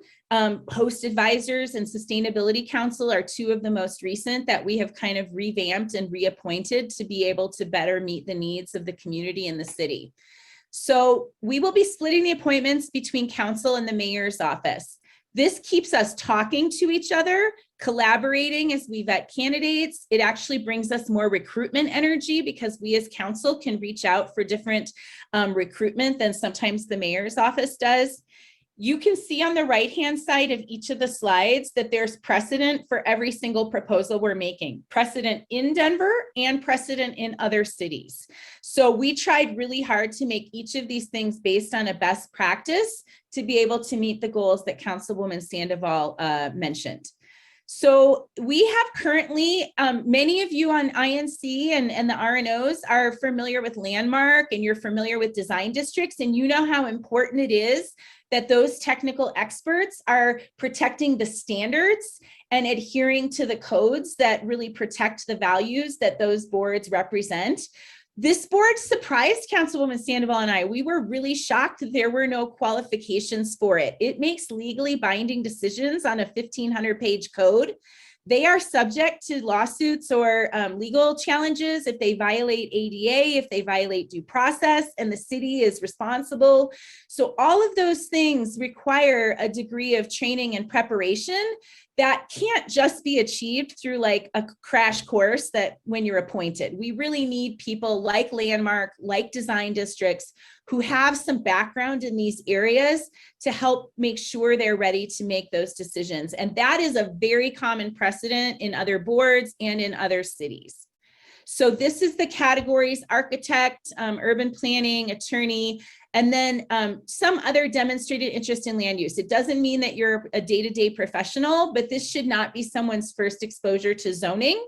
Host Advisors and Sustainability Council are two of the most recent that we have kind of revamped and reappointed to be able to better meet the needs of the community in the city. So we will be splitting the appointments between council and the mayor's office. This keeps us talking to each other, collaborating as we vet candidates. It actually brings us more recruitment energy because we as council can reach out for different recruitment than sometimes the mayor's office does. You can see on the right-hand side of each of the slides that there's precedent for every single proposal we're making, precedent in Denver and precedent in other cities. So we tried really hard to make each of these things based on a best practice to be able to meet the goals that Councilwoman Sandoval mentioned. So we have currently, many of you on INC and the RNOs are familiar with landmark, and you're familiar with design districts, and you know how important it is that those technical experts are protecting the standards and adhering to the codes that really protect the values that those boards represent. This board surprised Councilwoman Sandoval and I. We were really shocked that there were no qualifications for it. It makes legally binding decisions on a 1,500-page code. They are subject to lawsuits or legal challenges if they violate ADA, if they violate due process, and the city is responsible. So all of those things require a degree of training and preparation that can't just be achieved through like a crash course that when you're appointed. We really need people like Landmark, like design districts, who have some background in these areas to help make sure they're ready to make those decisions. And that is a very common precedent in other boards and in other cities. So this is the categories: architect, urban planning, attorney, and then some other demonstrated interest in land use. It doesn't mean that you're a day-to-day professional, but this should not be someone's first exposure to zoning.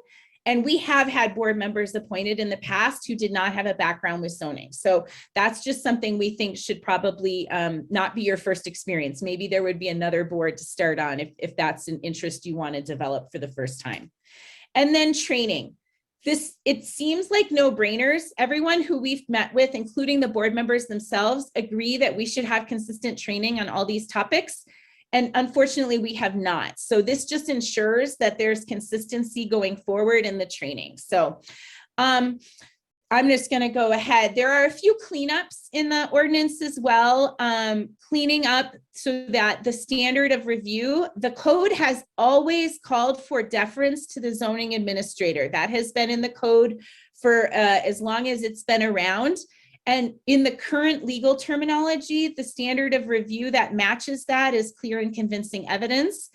And we have had board members appointed in the past who did not have a background with zoning. So that's just something we think should probably not be your first experience. Maybe there would be another board to start on if that's an interest you want to develop for the first time. And then training. It seems like no-brainers. Everyone who we've met with, including the board members themselves, agree that we should have consistent training on all these topics. And unfortunately, we have not. So this just ensures that there's consistency going forward in the training. So I'm just going to go ahead. There are a few cleanups in the ordinance as well, cleaning up so that the standard of review, the code has always called for deference to the zoning administrator. That has been in the code for as long as it's been around. And in the current legal terminology, the standard of review that matches that is clear and convincing evidence.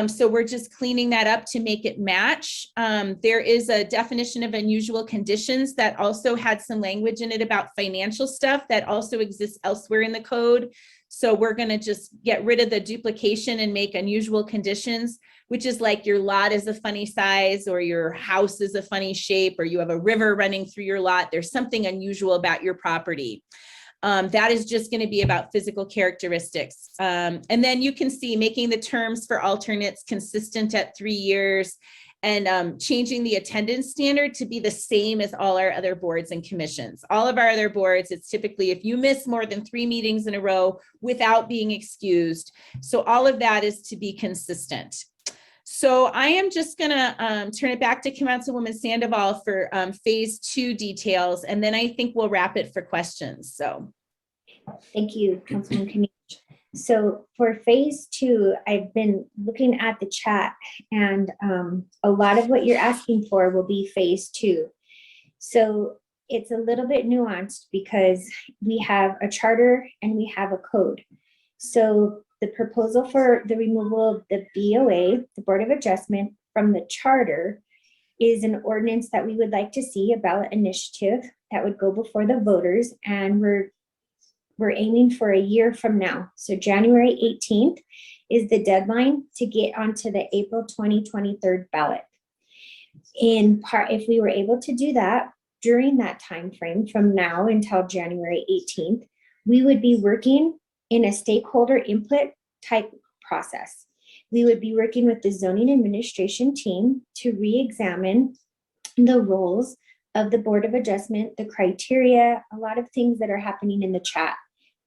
So we're just cleaning that up to make it match. There is a definition of unusual conditions that also had some language in it about financial stuff that also exists elsewhere in the code. So we're going to just get rid of the duplication and make unusual conditions, which is like your lot is a funny size, or your house is a funny shape, or you have a river running through your lot. There's something unusual about your property. That is just going to be about physical characteristics. And then you can see making the terms for alternates consistent at 3 years, and changing the attendance standard to be the same as all our other boards and commissions. All of our other boards, it's typically if you miss more than 3 meetings in a row without being excused. So all of that is to be consistent. So I am just going to turn it back to Councilwoman Sandoval for phase 2 details, and then I think we'll wrap it for questions. So, thank you, Councilwoman Kniech. So for phase 2, I've been looking at the chat, and a lot of what you're asking for will be phase 2. So it's a little bit nuanced because we have a charter and we have a code. So the proposal for the removal of the BOA, the Board of Adjustment, from the charter is an ordinance that we would like to see, a ballot initiative that would go before the voters, and we're aiming for a year from now. So January 18th is the deadline to get onto the April 2023 ballot. In part, if we were able to do that during that time frame from now until January 18th, we would be working in a stakeholder input type process. We would be working with the zoning administration team to re-examine the roles of the Board of Adjustment, the criteria, a lot of things that are happening in the chat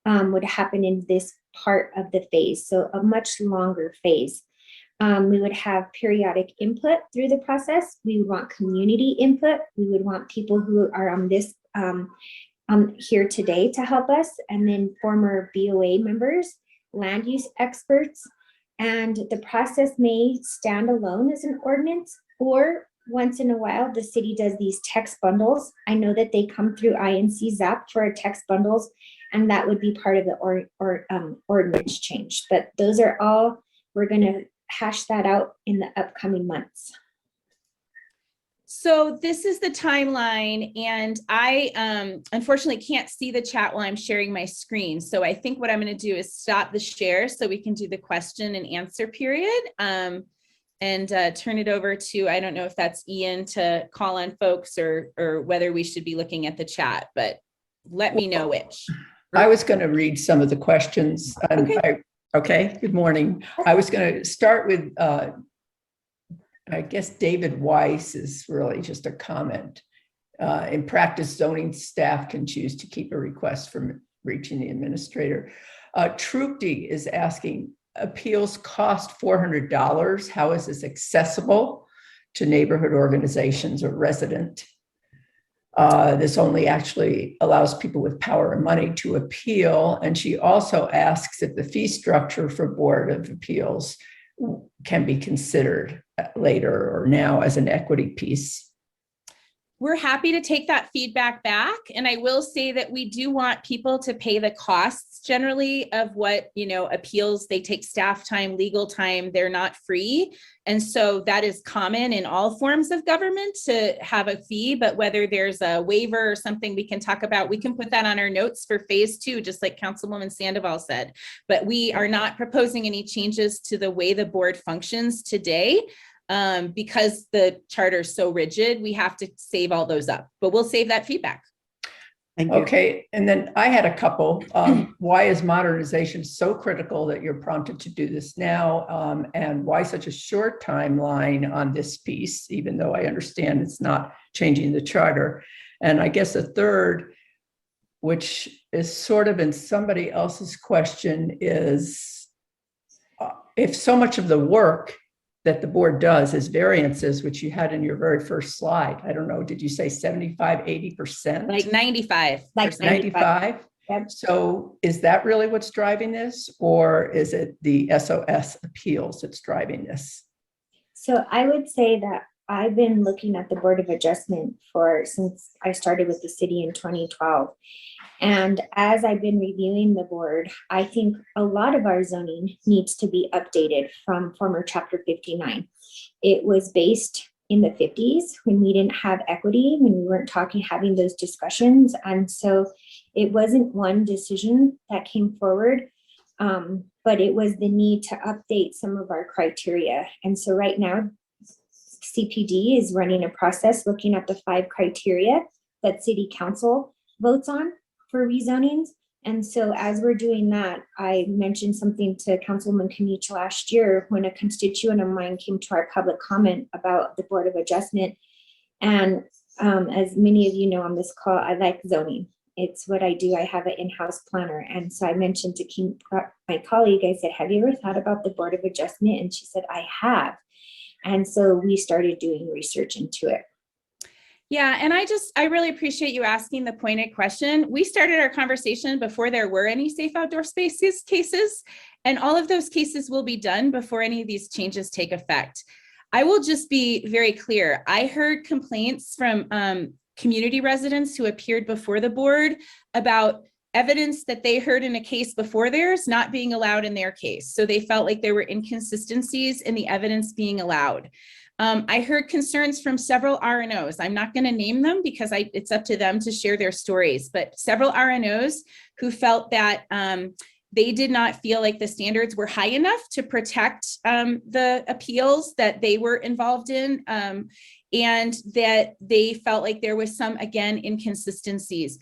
would happen in this part of the phase, so a much longer phase. We would have periodic input through the process. We would want community input. We would want people who are on this here today to help us, and then former BOA members, land use experts, and the process may stand alone as an ordinance, or once in a while, the city does these text bundles. I know that they come through INC ZAP for text bundles, and that would be part of the ordinance change. But those are all, we're gonna hash that out in the upcoming months. So this is the timeline, and I unfortunately can't see the chat while I'm sharing my screen. So I think what I'm going to do is stop the share so we can do the question and answer period, and turn it over to, I don't know if that's Ian to call on folks or whether we should be looking at the chat, but let me know which. I was going to read some of the questions. Okay, good morning. I was going to start with, I guess David Weiss is really just a comment. In practice, zoning staff can choose to keep a request from reaching the administrator. Trupti is asking, appeals cost $400. How is this accessible to neighborhood organizations or resident? This only actually allows people with power and money to appeal. And she also asks if the fee structure for Board of Appeals can be considered later or now as an equity piece. We're happy to take that feedback back. And I will say that we do want people to pay the costs generally of what, appeals. They take staff time, legal time, they're not free. And so that is common in all forms of government to have a fee, but whether there's a waiver or something we can talk about, we can put that on our notes for phase 2, just like Councilwoman Sandoval said. But we are not proposing any changes to the way the board functions today. Because the charter is so rigid, we have to save all those up, but we'll save that feedback. Thank you. Okay, and then I had a couple. Why is modernization so critical that you're prompted to do this now? And why such a short timeline on this piece, even though I understand it's not changing the charter? And I guess a third, which is sort of in somebody else's question, is if so much of the work that the board does is variances, which you had in your very first slide. I don't know, did you say 75, 80%? Like 95. Like 95? Yep. So is that really what's driving this? Or is it the SOS appeals that's driving this? So I would say that I've been looking at the Board of Adjustment since I started with the city in 2012. And as I've been reviewing the board, I think a lot of our zoning needs to be updated from former Chapter 59. It was based in the 50s when we didn't have equity, when we weren't having those discussions. And so it wasn't one decision that came forward, but it was the need to update some of our criteria. And so right now, CPD is running a process looking at the 5 criteria that City Council votes on for rezonings. And so as we're doing that, I mentioned something to Councilwoman Kniech last year when a constituent of mine came to our public comment about the Board of Adjustment. And as many of you know on this call, I like zoning. It's what I do. I have an in-house planner. And so I mentioned to my colleague, I said, have you ever thought about the Board of Adjustment? And she said, I have. And so we started doing research into it. Yeah, and I really appreciate you asking the pointed question. We started our conversation before there were any safe outdoor spaces cases, and all of those cases will be done before any of these changes take effect. I will just be very clear. I heard complaints from community residents who appeared before the board about evidence that they heard in a case before theirs not being allowed in their case. So they felt like there were inconsistencies in the evidence being allowed. I heard concerns from several RNOs. I'm not going to name them because it's up to them to share their stories, but several RNOs who felt that they did not feel like the standards were high enough to protect the appeals that they were involved in, and that they felt like there was some, again, inconsistencies.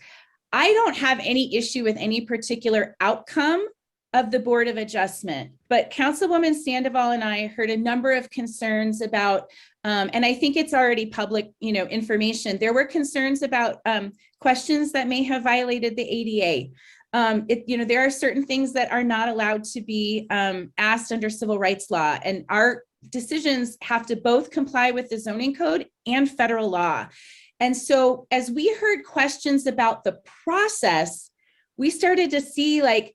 I don't have any issue with any particular outcome of the Board of Adjustment, but Councilwoman Sandoval and I heard a number of concerns about, and I think it's already public, information. There were concerns about questions that may have violated the ADA. There are certain things that are not allowed to be asked under civil rights law, and our decisions have to both comply with the zoning code and federal law. And so as we heard questions about the process, we started to see, like,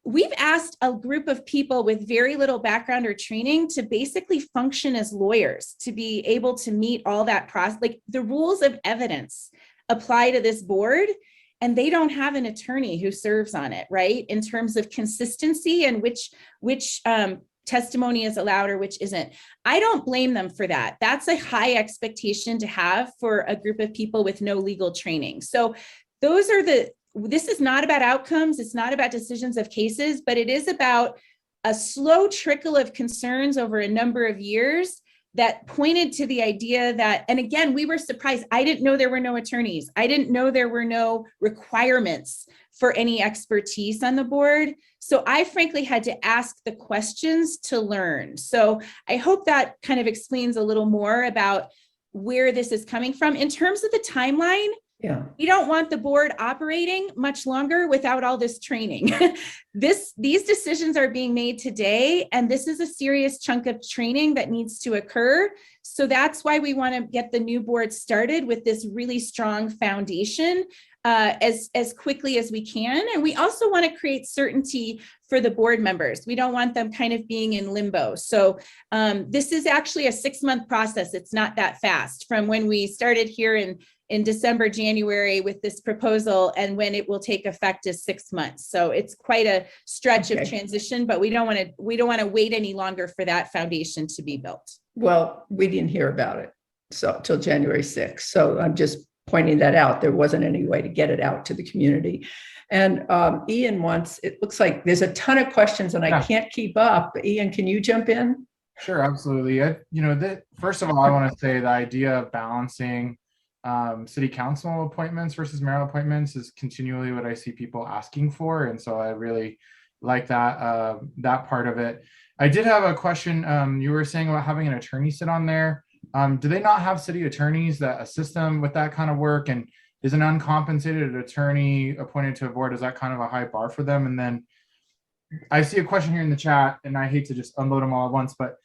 we've asked a group of people with very little background or training to basically function as lawyers, to be able to meet all that process. Like, the rules of evidence apply to this board, and they don't have an attorney who serves on it, right? In terms of consistency and which testimony is allowed or which isn't. I don't blame them for that. That's a high expectation to have for a group of people with no legal training. So this is not about outcomes. It's not about decisions of cases, but it is about a slow trickle of concerns over a number of years that pointed to the idea that, and again, we were surprised. I didn't know there were no attorneys. I didn't know there were no requirements for any expertise on the board. So I frankly had to ask the questions to learn. So I hope that kind of explains a little more about where this is coming from. In terms of the timeline, we don't want the board operating much longer without all this training. These decisions are being made today, and this is a serious chunk of training that needs to occur. So that's why we want to get the new board started with this really strong foundation as quickly as we can. And we also want to create certainty for the board members. We don't want them kind of being in limbo. So this is actually a 6-month process. It's not that fast from when we started here in December, January with this proposal, and when it will take effect is 6 months. So it's quite a stretch of transition, but we don't want to wait any longer for that foundation to be built. Well, we didn't hear about it till January 6th. So I'm just pointing that out. There wasn't any way to get it out to the community. And Ian it looks like there's a ton of questions and I can't keep up. Ian, can you jump in? Sure, absolutely. First of all, I want to say the idea of balancing city council appointments versus mayoral appointments is continually what I see people asking for. And so I really like that part of it. I did have a question. You were saying about having an attorney sit on there. Do they not have city attorneys that assist them with that kind of work? And is an uncompensated attorney appointed to a board, is that kind of a high bar for them? And then I see a question here in the chat, and I hate to just unload them all at once, but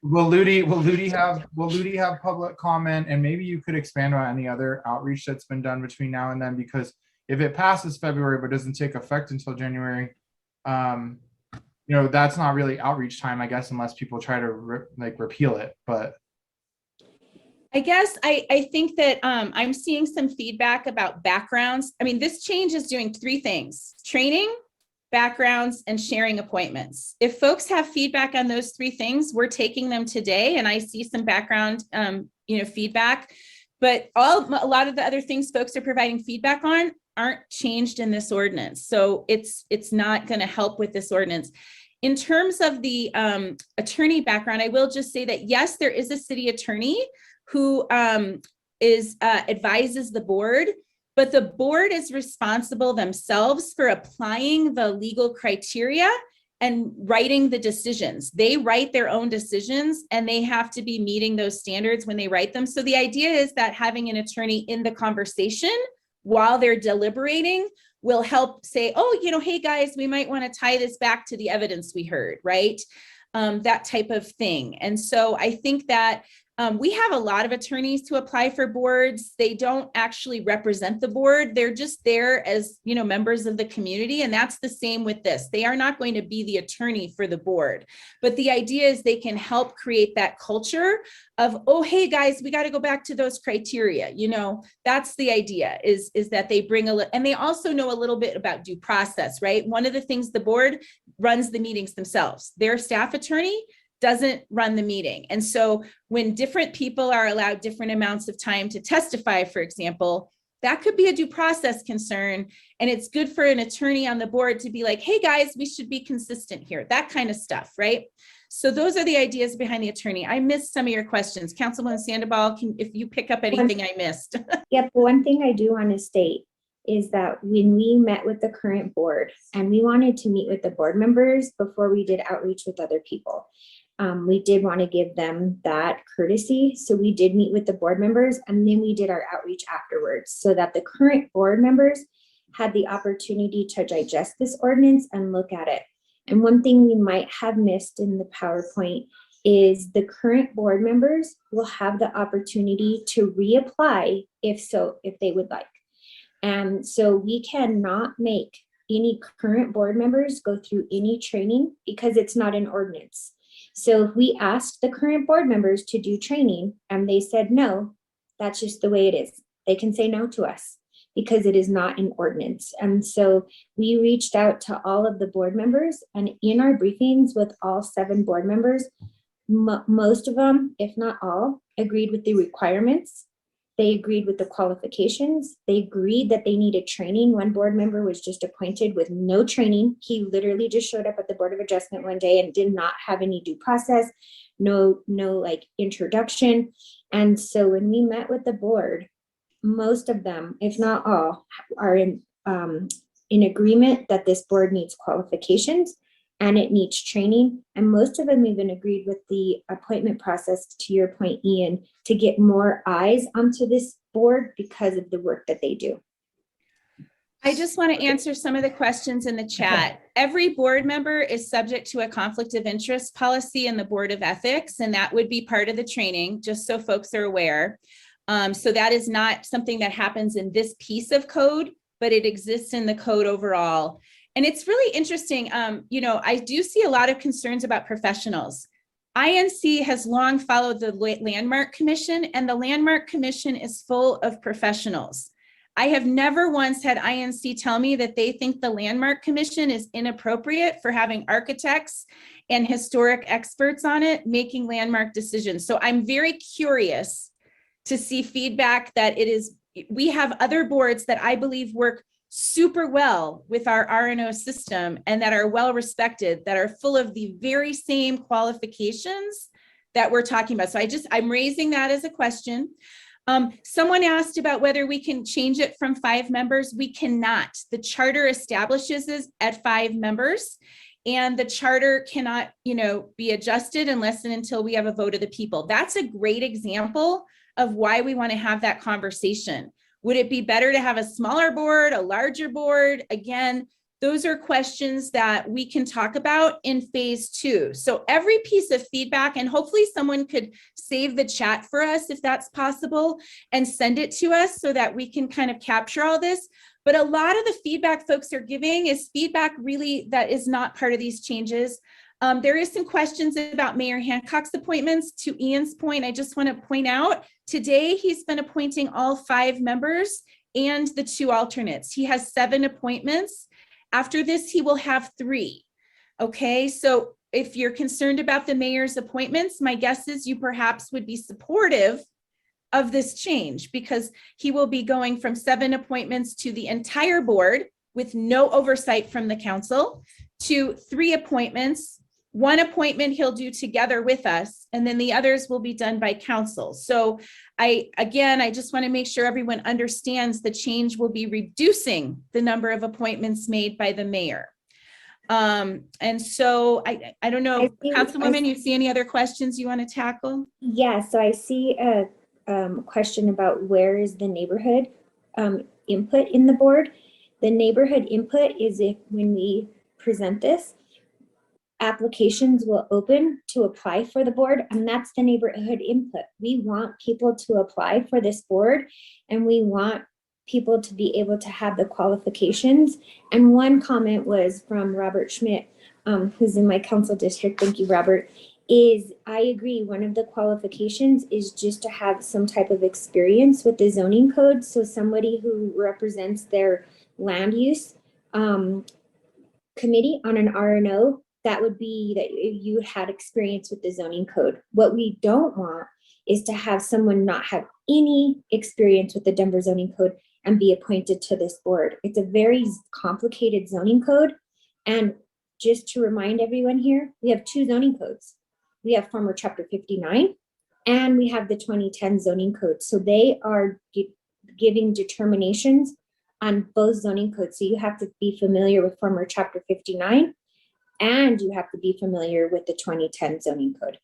will Ludi have public comment? And maybe you could expand on any other outreach that's been done between now and then, because if it passes February but doesn't take effect until January, that's not really outreach time, I guess, unless people try to repeal it. But I guess I think that I'm seeing some feedback about backgrounds. I mean, this change is doing 3 things: training, backgrounds, and sharing appointments. If folks have feedback on those 3 things, we're taking them today, and I see some background feedback. But a lot of the other things folks are providing feedback on aren't changed in this ordinance. So it's not going to help with this ordinance. In terms of the attorney background, I will just say that yes, there is a city attorney who advises the board, but the board is responsible themselves for applying the legal criteria and writing the decisions. They write their own decisions, and they have to be meeting those standards when they write them. So the idea is that having an attorney in the conversation while they're deliberating will help say, oh, hey guys, we might want to tie this back to the evidence we heard, right? That type of thing. And so I think that We have a lot of attorneys who apply for boards. They don't actually represent the board. They're just there as, members of the community. And that's the same with this. They are not going to be the attorney for the board. But the idea is they can help create that culture of, oh, hey guys, we got to go back to those criteria. That's the idea is that they bring and they also know a little bit about due process, right? One of the things the board runs the meetings themselves. Their staff attorney doesn't run the meeting. And so when different people are allowed different amounts of time to testify, for example, that could be a due process concern. And it's good for an attorney on the board to be like, hey guys, we should be consistent here, that kind of stuff, right? So those are the ideas behind the attorney. I missed some of your questions. Councilwoman Sandoval, if you pick up anything I missed. Yep, one thing I do want to state is that when we met with the current board and we wanted to meet with the board members before we did outreach with other people, we did want to give them that courtesy. So we did meet with the board members and then we did our outreach afterwards so that the current board members had the opportunity to digest this ordinance and look at it. And one thing we might have missed in the PowerPoint is the current board members will have the opportunity to reapply if they would like. And so we cannot make any current board members go through any training because it's not an ordinance. So if we asked the current board members to do training and they said no, that's just the way it is. They can say no to us because it is not an ordinance. And so we reached out to all of the board members, and in our briefings with all 7 board members, most of them, if not all, agreed with the requirements. They agreed with the qualifications. They agreed that they needed training. One board member was just appointed with no training. He literally just showed up at the Board of Adjustment one day and did not have any due process, no like introduction. And so when we met with the board, most of them, if not all, are in agreement that this board needs qualifications and it needs training. And most of them even agreed with the appointment process, to your point, Ian, to get more eyes onto this board because of the work that they do. I just want to answer some of the questions in the chat. Okay. Every board member is subject to a conflict of interest policy in the Board of Ethics, and that would be part of the training, just so folks are aware. So that is not something that happens in this piece of code, but it exists in the code overall. And it's really interesting. I do see a lot of concerns about professionals. INC has long followed the Landmark Commission, and the Landmark Commission is full of professionals. I have never once had INC tell me that they think the Landmark Commission is inappropriate for having architects and historic experts on it making landmark decisions. So I'm very curious to see feedback that we have other boards that I believe work super well with our RNO system and that are well respected, that are full of the very same qualifications that we're talking about. So I'm raising that as a question. Someone asked about whether we can change it from 5 members. We cannot. The charter establishes it at 5 members, and the charter cannot, be adjusted unless and until we have a vote of the people. That's a great example of why we want to have that conversation. Would it be better to have a smaller board, a larger board? Again, those are questions that we can talk about in phase 2. So every piece of feedback, and hopefully someone could save the chat for us if that's possible and send it to us so that we can kind of capture all this. But a lot of the feedback folks are giving is feedback really that is not part of these changes. There is some questions about Mayor Hancock's appointments. To Ian's point, I just want to point out, today he's been appointing all 5 members and the 2 alternates. He has 7 appointments. After this, he will have 3. Okay, so if you're concerned about the mayor's appointments, my guess is you perhaps would be supportive of this change because he will be going from 7 appointments to the entire board with no oversight from the council to 3 appointments. 1 appointment he'll do together with us, and then the others will be done by council. So I just want to make sure everyone understands the change will be reducing the number of appointments made by the mayor. And so I don't know, Councilwoman, you see any other questions you want to tackle? Yeah, so I see a question about where is the neighborhood input in the board. The neighborhood input is when we present this, applications will open to apply for the board, and that's the neighborhood input. We want people to apply for this board, and we want people to be able to have the qualifications. And one comment was from Robert Schmidt, who's in my council district. Thank you, Robert. Is I agree, one of the qualifications is just to have some type of experience with the zoning code. So somebody who represents their land use committee on an RNO, that would be that you had experience with the zoning code. What we don't want is to have someone not have any experience with the Denver zoning code and be appointed to this board. It's a very complicated zoning code. And just to remind everyone here, we have two zoning codes. We have former chapter 59 and we have the 2010 zoning code. So they are giving determinations on both zoning codes. So you have to be familiar with former chapter 59 and you have to be familiar with the 2010 zoning code.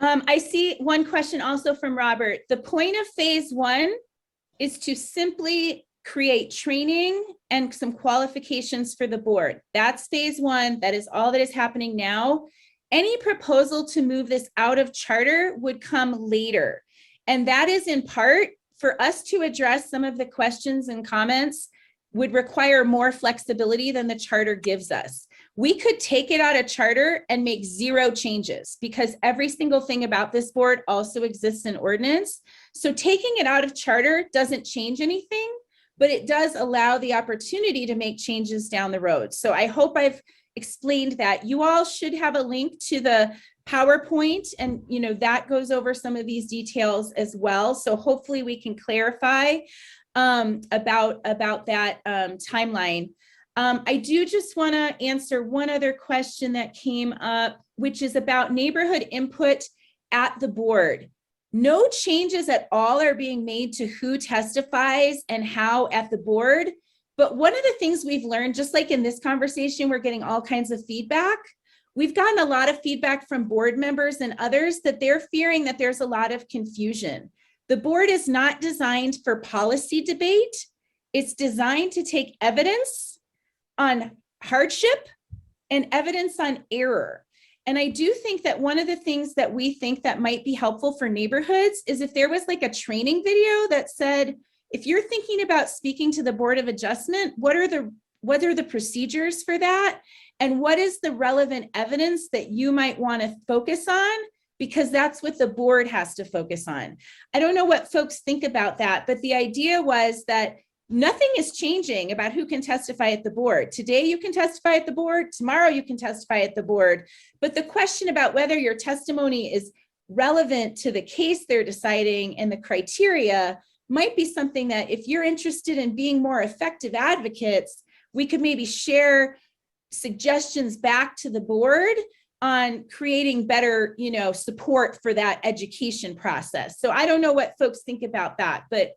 I see one question also from Robert. The point of phase one is to simply create training and some qualifications for the board. That's phase one. That is all that is happening now. Any proposal to move this out of charter would come later. And that is in part for us to address some of the questions and comments would require more flexibility than the charter gives us. We could take it out of charter and make zero changes because every single thing about this board also exists in ordinance. So taking it out of charter doesn't change anything, but it does allow the opportunity to make changes down the road. So I hope I've explained that. You all should have a link to the PowerPoint, and that goes over some of these details as well. So hopefully we can clarify about that timeline. I do just want to answer one other question that came up, which is about neighborhood input at the board. No changes at all are being made to who testifies and how at the board. But one of the things we've learned, just like in this conversation, we're getting all kinds of feedback. We've gotten a lot of feedback from board members and others that they're fearing that there's a lot of confusion. The board is not designed for policy debate. It's designed to take evidence on hardship and evidence on error. And I do think that one of the things that we think that might be helpful for neighborhoods is if there was like a training video that said, if you're thinking about speaking to the Board of Adjustment, what are the procedures for that? And what is the relevant evidence that you might want to focus on? Because that's what the board has to focus on. I don't know what folks think about that, but the idea was that nothing is changing about who can testify at the board. Today you can testify at the board, tomorrow you can testify at the board. But the question about whether your testimony is relevant to the case they're deciding and the criteria might be something that if you're interested in being more effective advocates, we could maybe share suggestions back to the board on creating better, support for that education process. So I don't know what folks think about that, but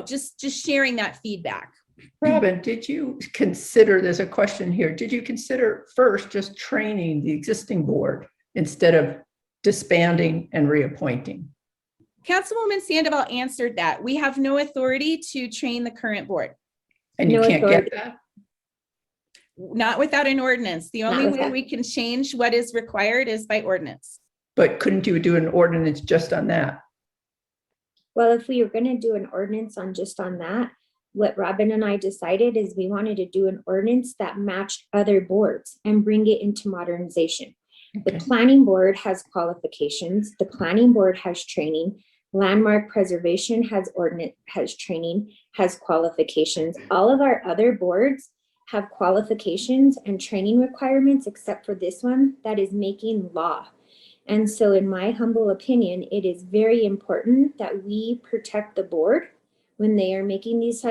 just sharing that feedback. Robin, did you consider, there's a question here, did you consider first just training the existing board instead of disbanding and reappointing? Councilwoman Sandoval answered that. We have no authority to train the current board. And you can't get that? Not without an ordinance. The only way we can change what is required is by ordinance. But couldn't you do an ordinance just on that? Well, if we were going to do an ordinance on that, what Robin and I decided is we wanted to do an ordinance that matched other boards and bring it into modernization. Okay. The planning board has qualifications. The planning board has training. Landmark preservation has training, has qualifications. All of our other boards have qualifications and training requirements, except for this one that is making law. And so in my humble opinion, it is very important that we protect the board when they are making these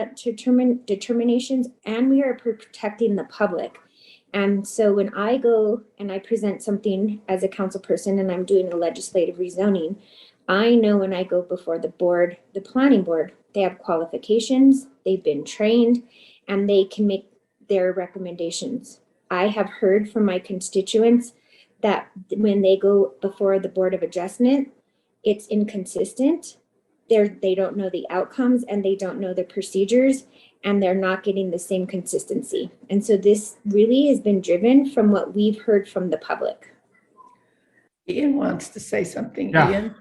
determinations, and we are protecting the public. And so when I go and I present something as a council person and I'm doing a legislative rezoning, I know when I go before the board, the planning board, they have qualifications, they've been trained, and they can make their recommendations. I have heard from my constituents that when they go before the Board of Adjustment, it's inconsistent they don't know the outcomes and they don't know the procedures, and they're not getting the same consistency. And so this really has been driven from what we've heard from the public. Ian wants to say something. Yeah. Ian?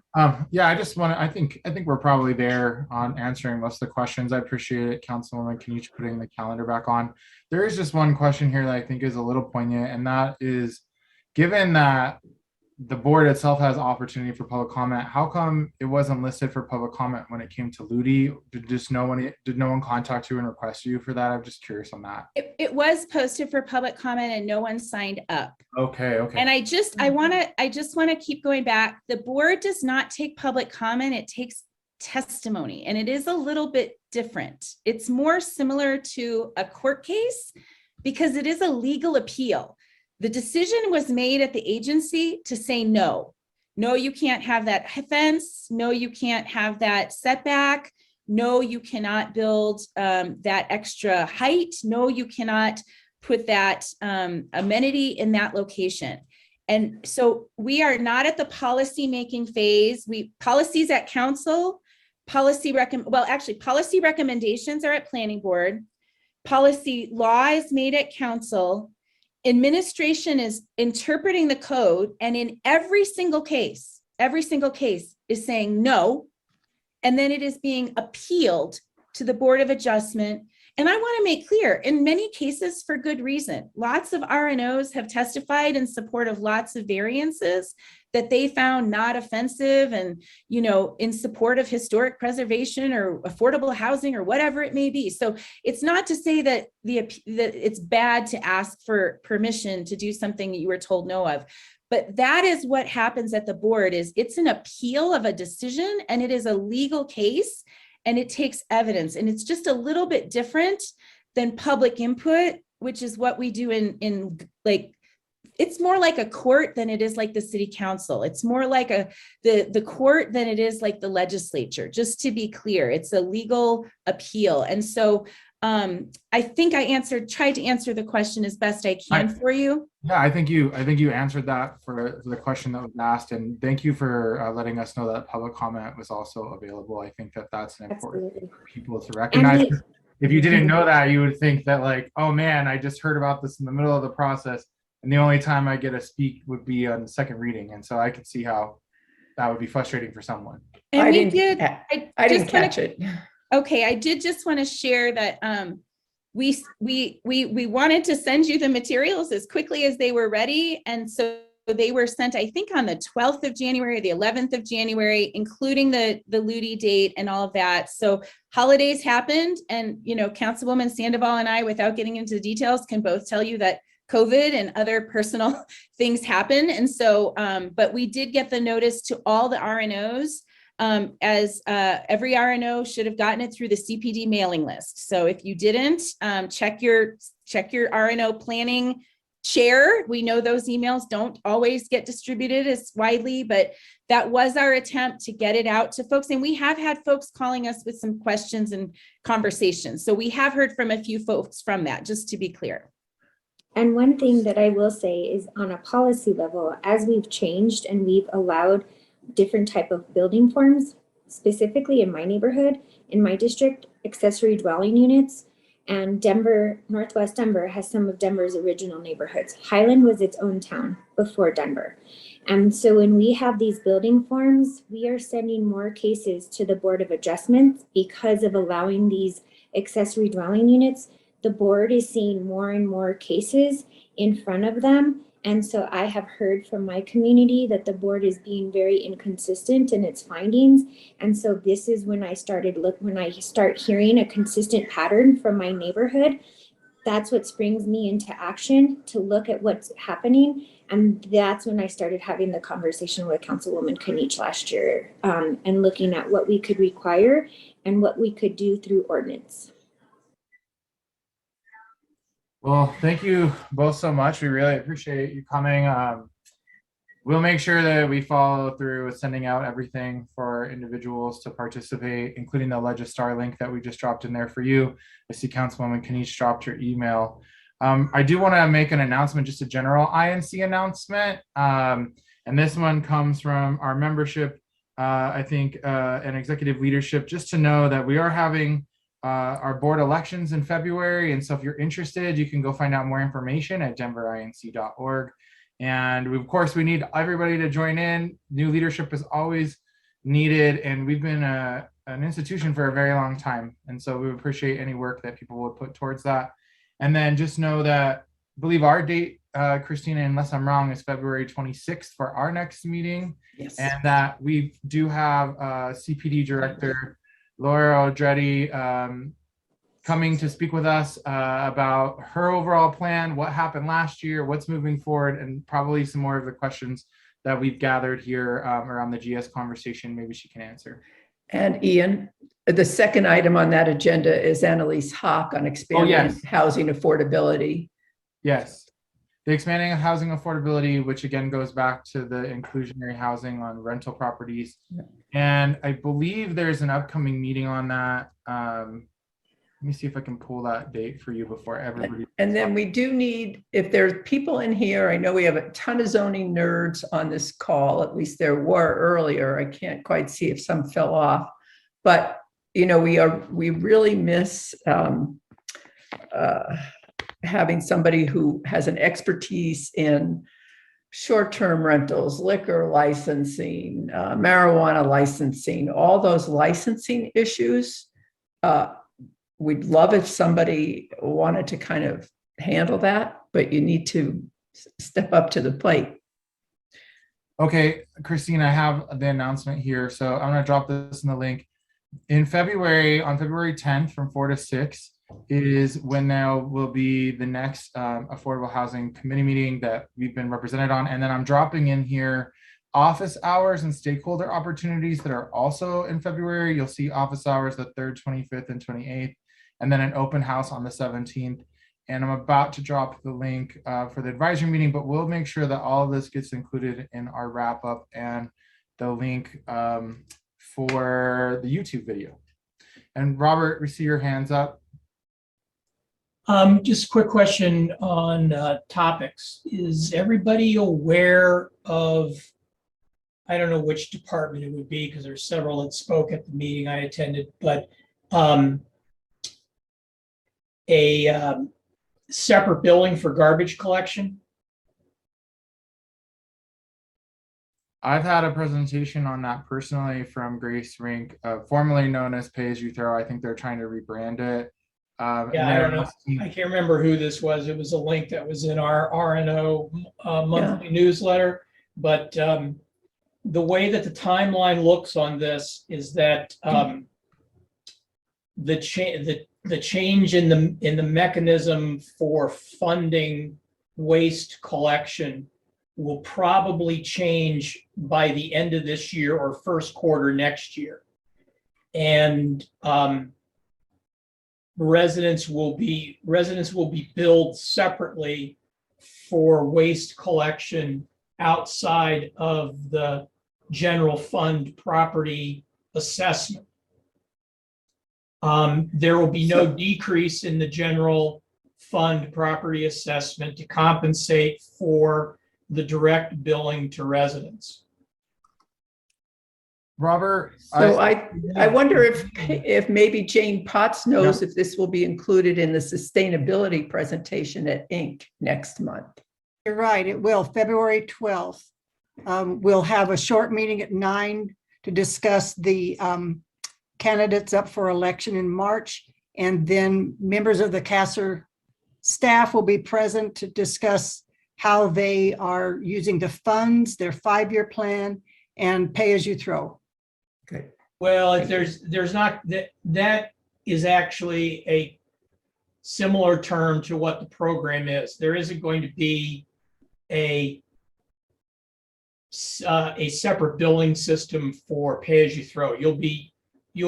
Yeah, I just want to, I think we're probably there on answering most of the questions. I appreciate it, Councilwoman Kniech, putting the calendar back on. There is just one question here that I think is a little poignant, and that is, given that the board itself has opportunity for public comment, how come it wasn't listed for public comment when it came to Ludi? Did no one contact you and request you for that? I'm just curious on that. It was posted for public comment and no one signed up. Okay. And I just want to keep going back. The board does not take public comment. It takes testimony, and it is a little bit different. It's more similar to a court case because it is a legal appeal. The decision was made at the agency to say, no, you can't have that fence. No, you can't have that setback. No, you cannot build that extra height. No, you cannot put that amenity in that location. And so we are not at the policy making phase. Policies at council, policy recommendations are at planning board. Policy law is made at council. Administration is interpreting the code, and in every single case is saying no, and then it is being appealed to the Board of Adjustment. And I want to make clear, in many cases for good reason. Lots of RNOs have testified in support of lots of variances that they found not offensive and, in support of historic preservation or affordable housing or whatever it may be. So it's not to say that that it's bad to ask for permission to do something that you were told no of. But that is what happens at the board. It's an appeal of a decision, and it is a legal case, and it takes evidence, and it's just a little bit different than public input, which is what we do in it's more like a court than it is like the city council. It's more like the court than it is like the legislature, just to be clear. It's a legal appeal. And so I think I tried to answer the question as best I can for you. Yeah, I think you answered that for the question that was asked, and thank you for letting us know that public comment was also available. I think that's an important thing for people to recognize. If you didn't know that, you would think that like, oh man, I just heard about this in the middle of the process, and the only time I get to speak would be on the second reading, and so I could see how that would be frustrating for someone. And I didn't catch it. Okay, I did just want to share that we wanted to send you the materials as quickly as they were ready, and so they were sent, I think, on the 12th of January, the 11th of January, including the Ludi date and all of that. So holidays happened, and Councilwoman Sandoval and I, without getting into the details, can both tell you that COVID and other personal things happen. And so, but we did get the notice to all the RNOs, as every RNO should have gotten it through the CPD mailing list. So if you didn't, check your RNO planning chair. We know those emails don't always get distributed as widely, but that was our attempt to get it out to folks. And we have had folks calling us with some questions and conversations. So we have heard from a few folks from that, just to be clear. And one thing that I will say is, on a policy level, as we've changed and we've allowed different type of building forms, specifically in my neighborhood, in my district, accessory dwelling units, and Denver, Northwest Denver has some of Denver's original neighborhoods. Highland was its own town before Denver. And so when we have these building forms, we are sending more cases to the Board of Adjustment because of allowing these accessory dwelling units. The board is seeing more and more cases in front of them. And so I have heard from my community that the board is being very inconsistent in its findings. And so this is when I start hearing a consistent pattern from my neighborhood, that's what springs me into action to look at what's happening. And that's when I started having the conversation with Councilwoman Kniech last year, and looking at what we could require and what we could do through ordinance. Well, thank you both so much. We really appreciate you coming. We'll make sure that we follow through with sending out everything for individuals to participate, including the Legistar link that we just dropped in there for you. I see Councilwoman Kniech dropped your email. I do want to make an announcement, just a general INC announcement. And this one comes from our membership I think, and executive leadership, just to know that we are having our board elections in February. And so if you're interested, you can go find out more information at denverinc.org. And of course, we need everybody to join in. New leadership is always needed. And we've been an institution for a very long time. And so we appreciate any work that people would put towards that. And then just know that, I believe our date, Christina, unless I'm wrong, is February 26th for our next meeting. Yes. And that we do have CPD Director Laura Aldrete coming to speak with us about her overall plan, what happened last year, what's moving forward, and probably some more of the questions that we've gathered here around the GS conversation. Maybe she can answer. And Ian, the second item on that agenda is Annalise Hawk on expanding housing affordability. Yes. The expanding of housing affordability, which again goes back to the inclusionary housing on rental properties. Yeah. And I believe there's an upcoming meeting on that. Let me see if I can pull that date for you before everybody. And then we do need, if there's people in here, I know we have a ton of zoning nerds on this call, at least there were earlier. I can't quite see if some fell off, but you know, we really miss having somebody who has an expertise in short-term rentals, liquor licensing, marijuana licensing, all those licensing issues. We'd love if somebody wanted to kind of handle that, but you need to step up to the plate. Okay, Christine, I have the announcement here. So I'm going to drop this in the link. In February, on February 10th from 4 to 6 is when there will be the next Affordable Housing Committee meeting that we've been represented on. And then I'm dropping in here office hours and stakeholder opportunities that are also in February. You'll see office hours the 3rd, 25th, and 28th, and then an open house on the 17th. And I'm about to drop the link for the advisory meeting, but we'll make sure that all of this gets included in our wrap up and the link for the YouTube video. And Robert, we see your hands up. Just a quick question on topics. Is everybody aware of, I don't know which department it would be because there's several that spoke at the meeting I attended, but a separate billing for garbage collection? I've had a presentation on that personally from Grace Rink, formerly known as Pay As You Throw. I think they're trying to rebrand it. Yeah, I don't know. I can't remember who this was. It was a link that was in our RNO monthly newsletter. But the way that the timeline looks on this is that the change in the mechanism for funding waste collection will probably change by the end of this year or first quarter next year. And residents will be billed separately for waste collection outside of the general fund property assessment. There will be no decrease in the general fund property assessment to compensate for the direct billing to residents. Robert, so I wonder if maybe Jane Potts knows if this will be included in the sustainability presentation at Inc. next month. You're right, it will. February 12th. We'll have a short meeting at 9 to discuss the candidates up for election in March, and then members of the CASR staff will be present to discuss how they are using the funds, their 5-year plan, and pay as you throw. Okay. Well, there's not that is actually a similar term to what the program is. There isn't going to be a separate billing system for pay as you throw. You'll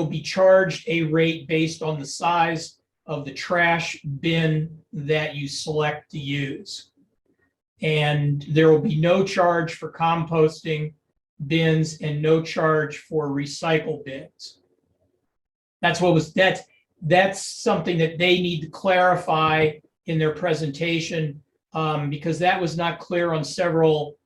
be charged a rate based on the size of the trash bin that you select to use. And there will be no charge for composting bins and no charge for recycle bins. That's something that they need to clarify in their presentation, because that was not clear on several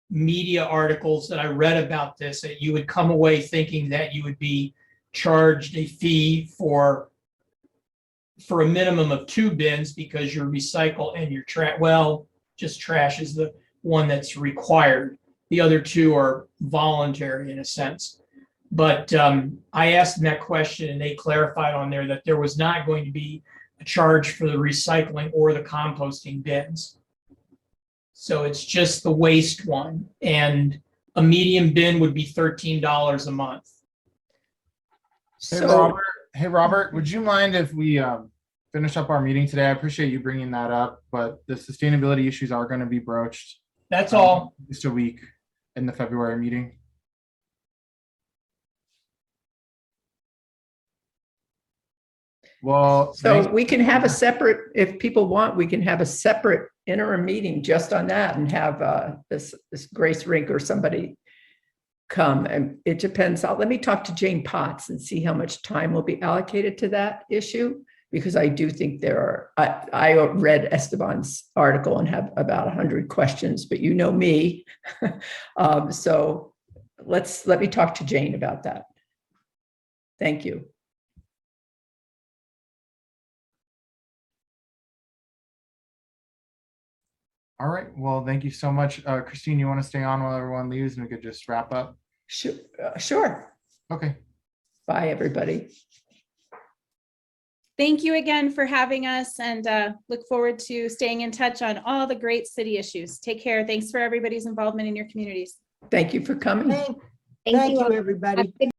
media articles that I read about this, that you would come away thinking that you would be charged a fee for a minimum of 2 bins because your recycle and your trash, well, just trash is the one that's required. The other 2 are voluntary in a sense. But I asked them that question and they clarified on there that there was not going to be a charge for the recycling or the composting bins. So it's just the waste one. And a medium bin would be $13 a month. Hey, Robert, would you mind if we finish up our meeting today? I appreciate you bringing that up, but the sustainability issues are going to be broached. That's all. Just a week in the February meeting. Well, so we can have a separate, if people want, we can have a separate interim meeting just on that and have this Grace Rink or somebody come. And it depends. Let me talk to Jane Potts and see how much time will be allocated to that issue, because I do think there are, I read Esteban's article and have about 100 questions, but you know me. So let me talk to Jane about that. Thank you. All right. Well, thank you so much. Christine, you want to stay on while everyone leaves and we could just wrap up? Sure. Okay. Bye, everybody. Thank you again for having us, and look forward to staying in touch on all the great city issues. Take care. Thanks for everybody's involvement in your communities. Thank you for coming. Thank you, everybody.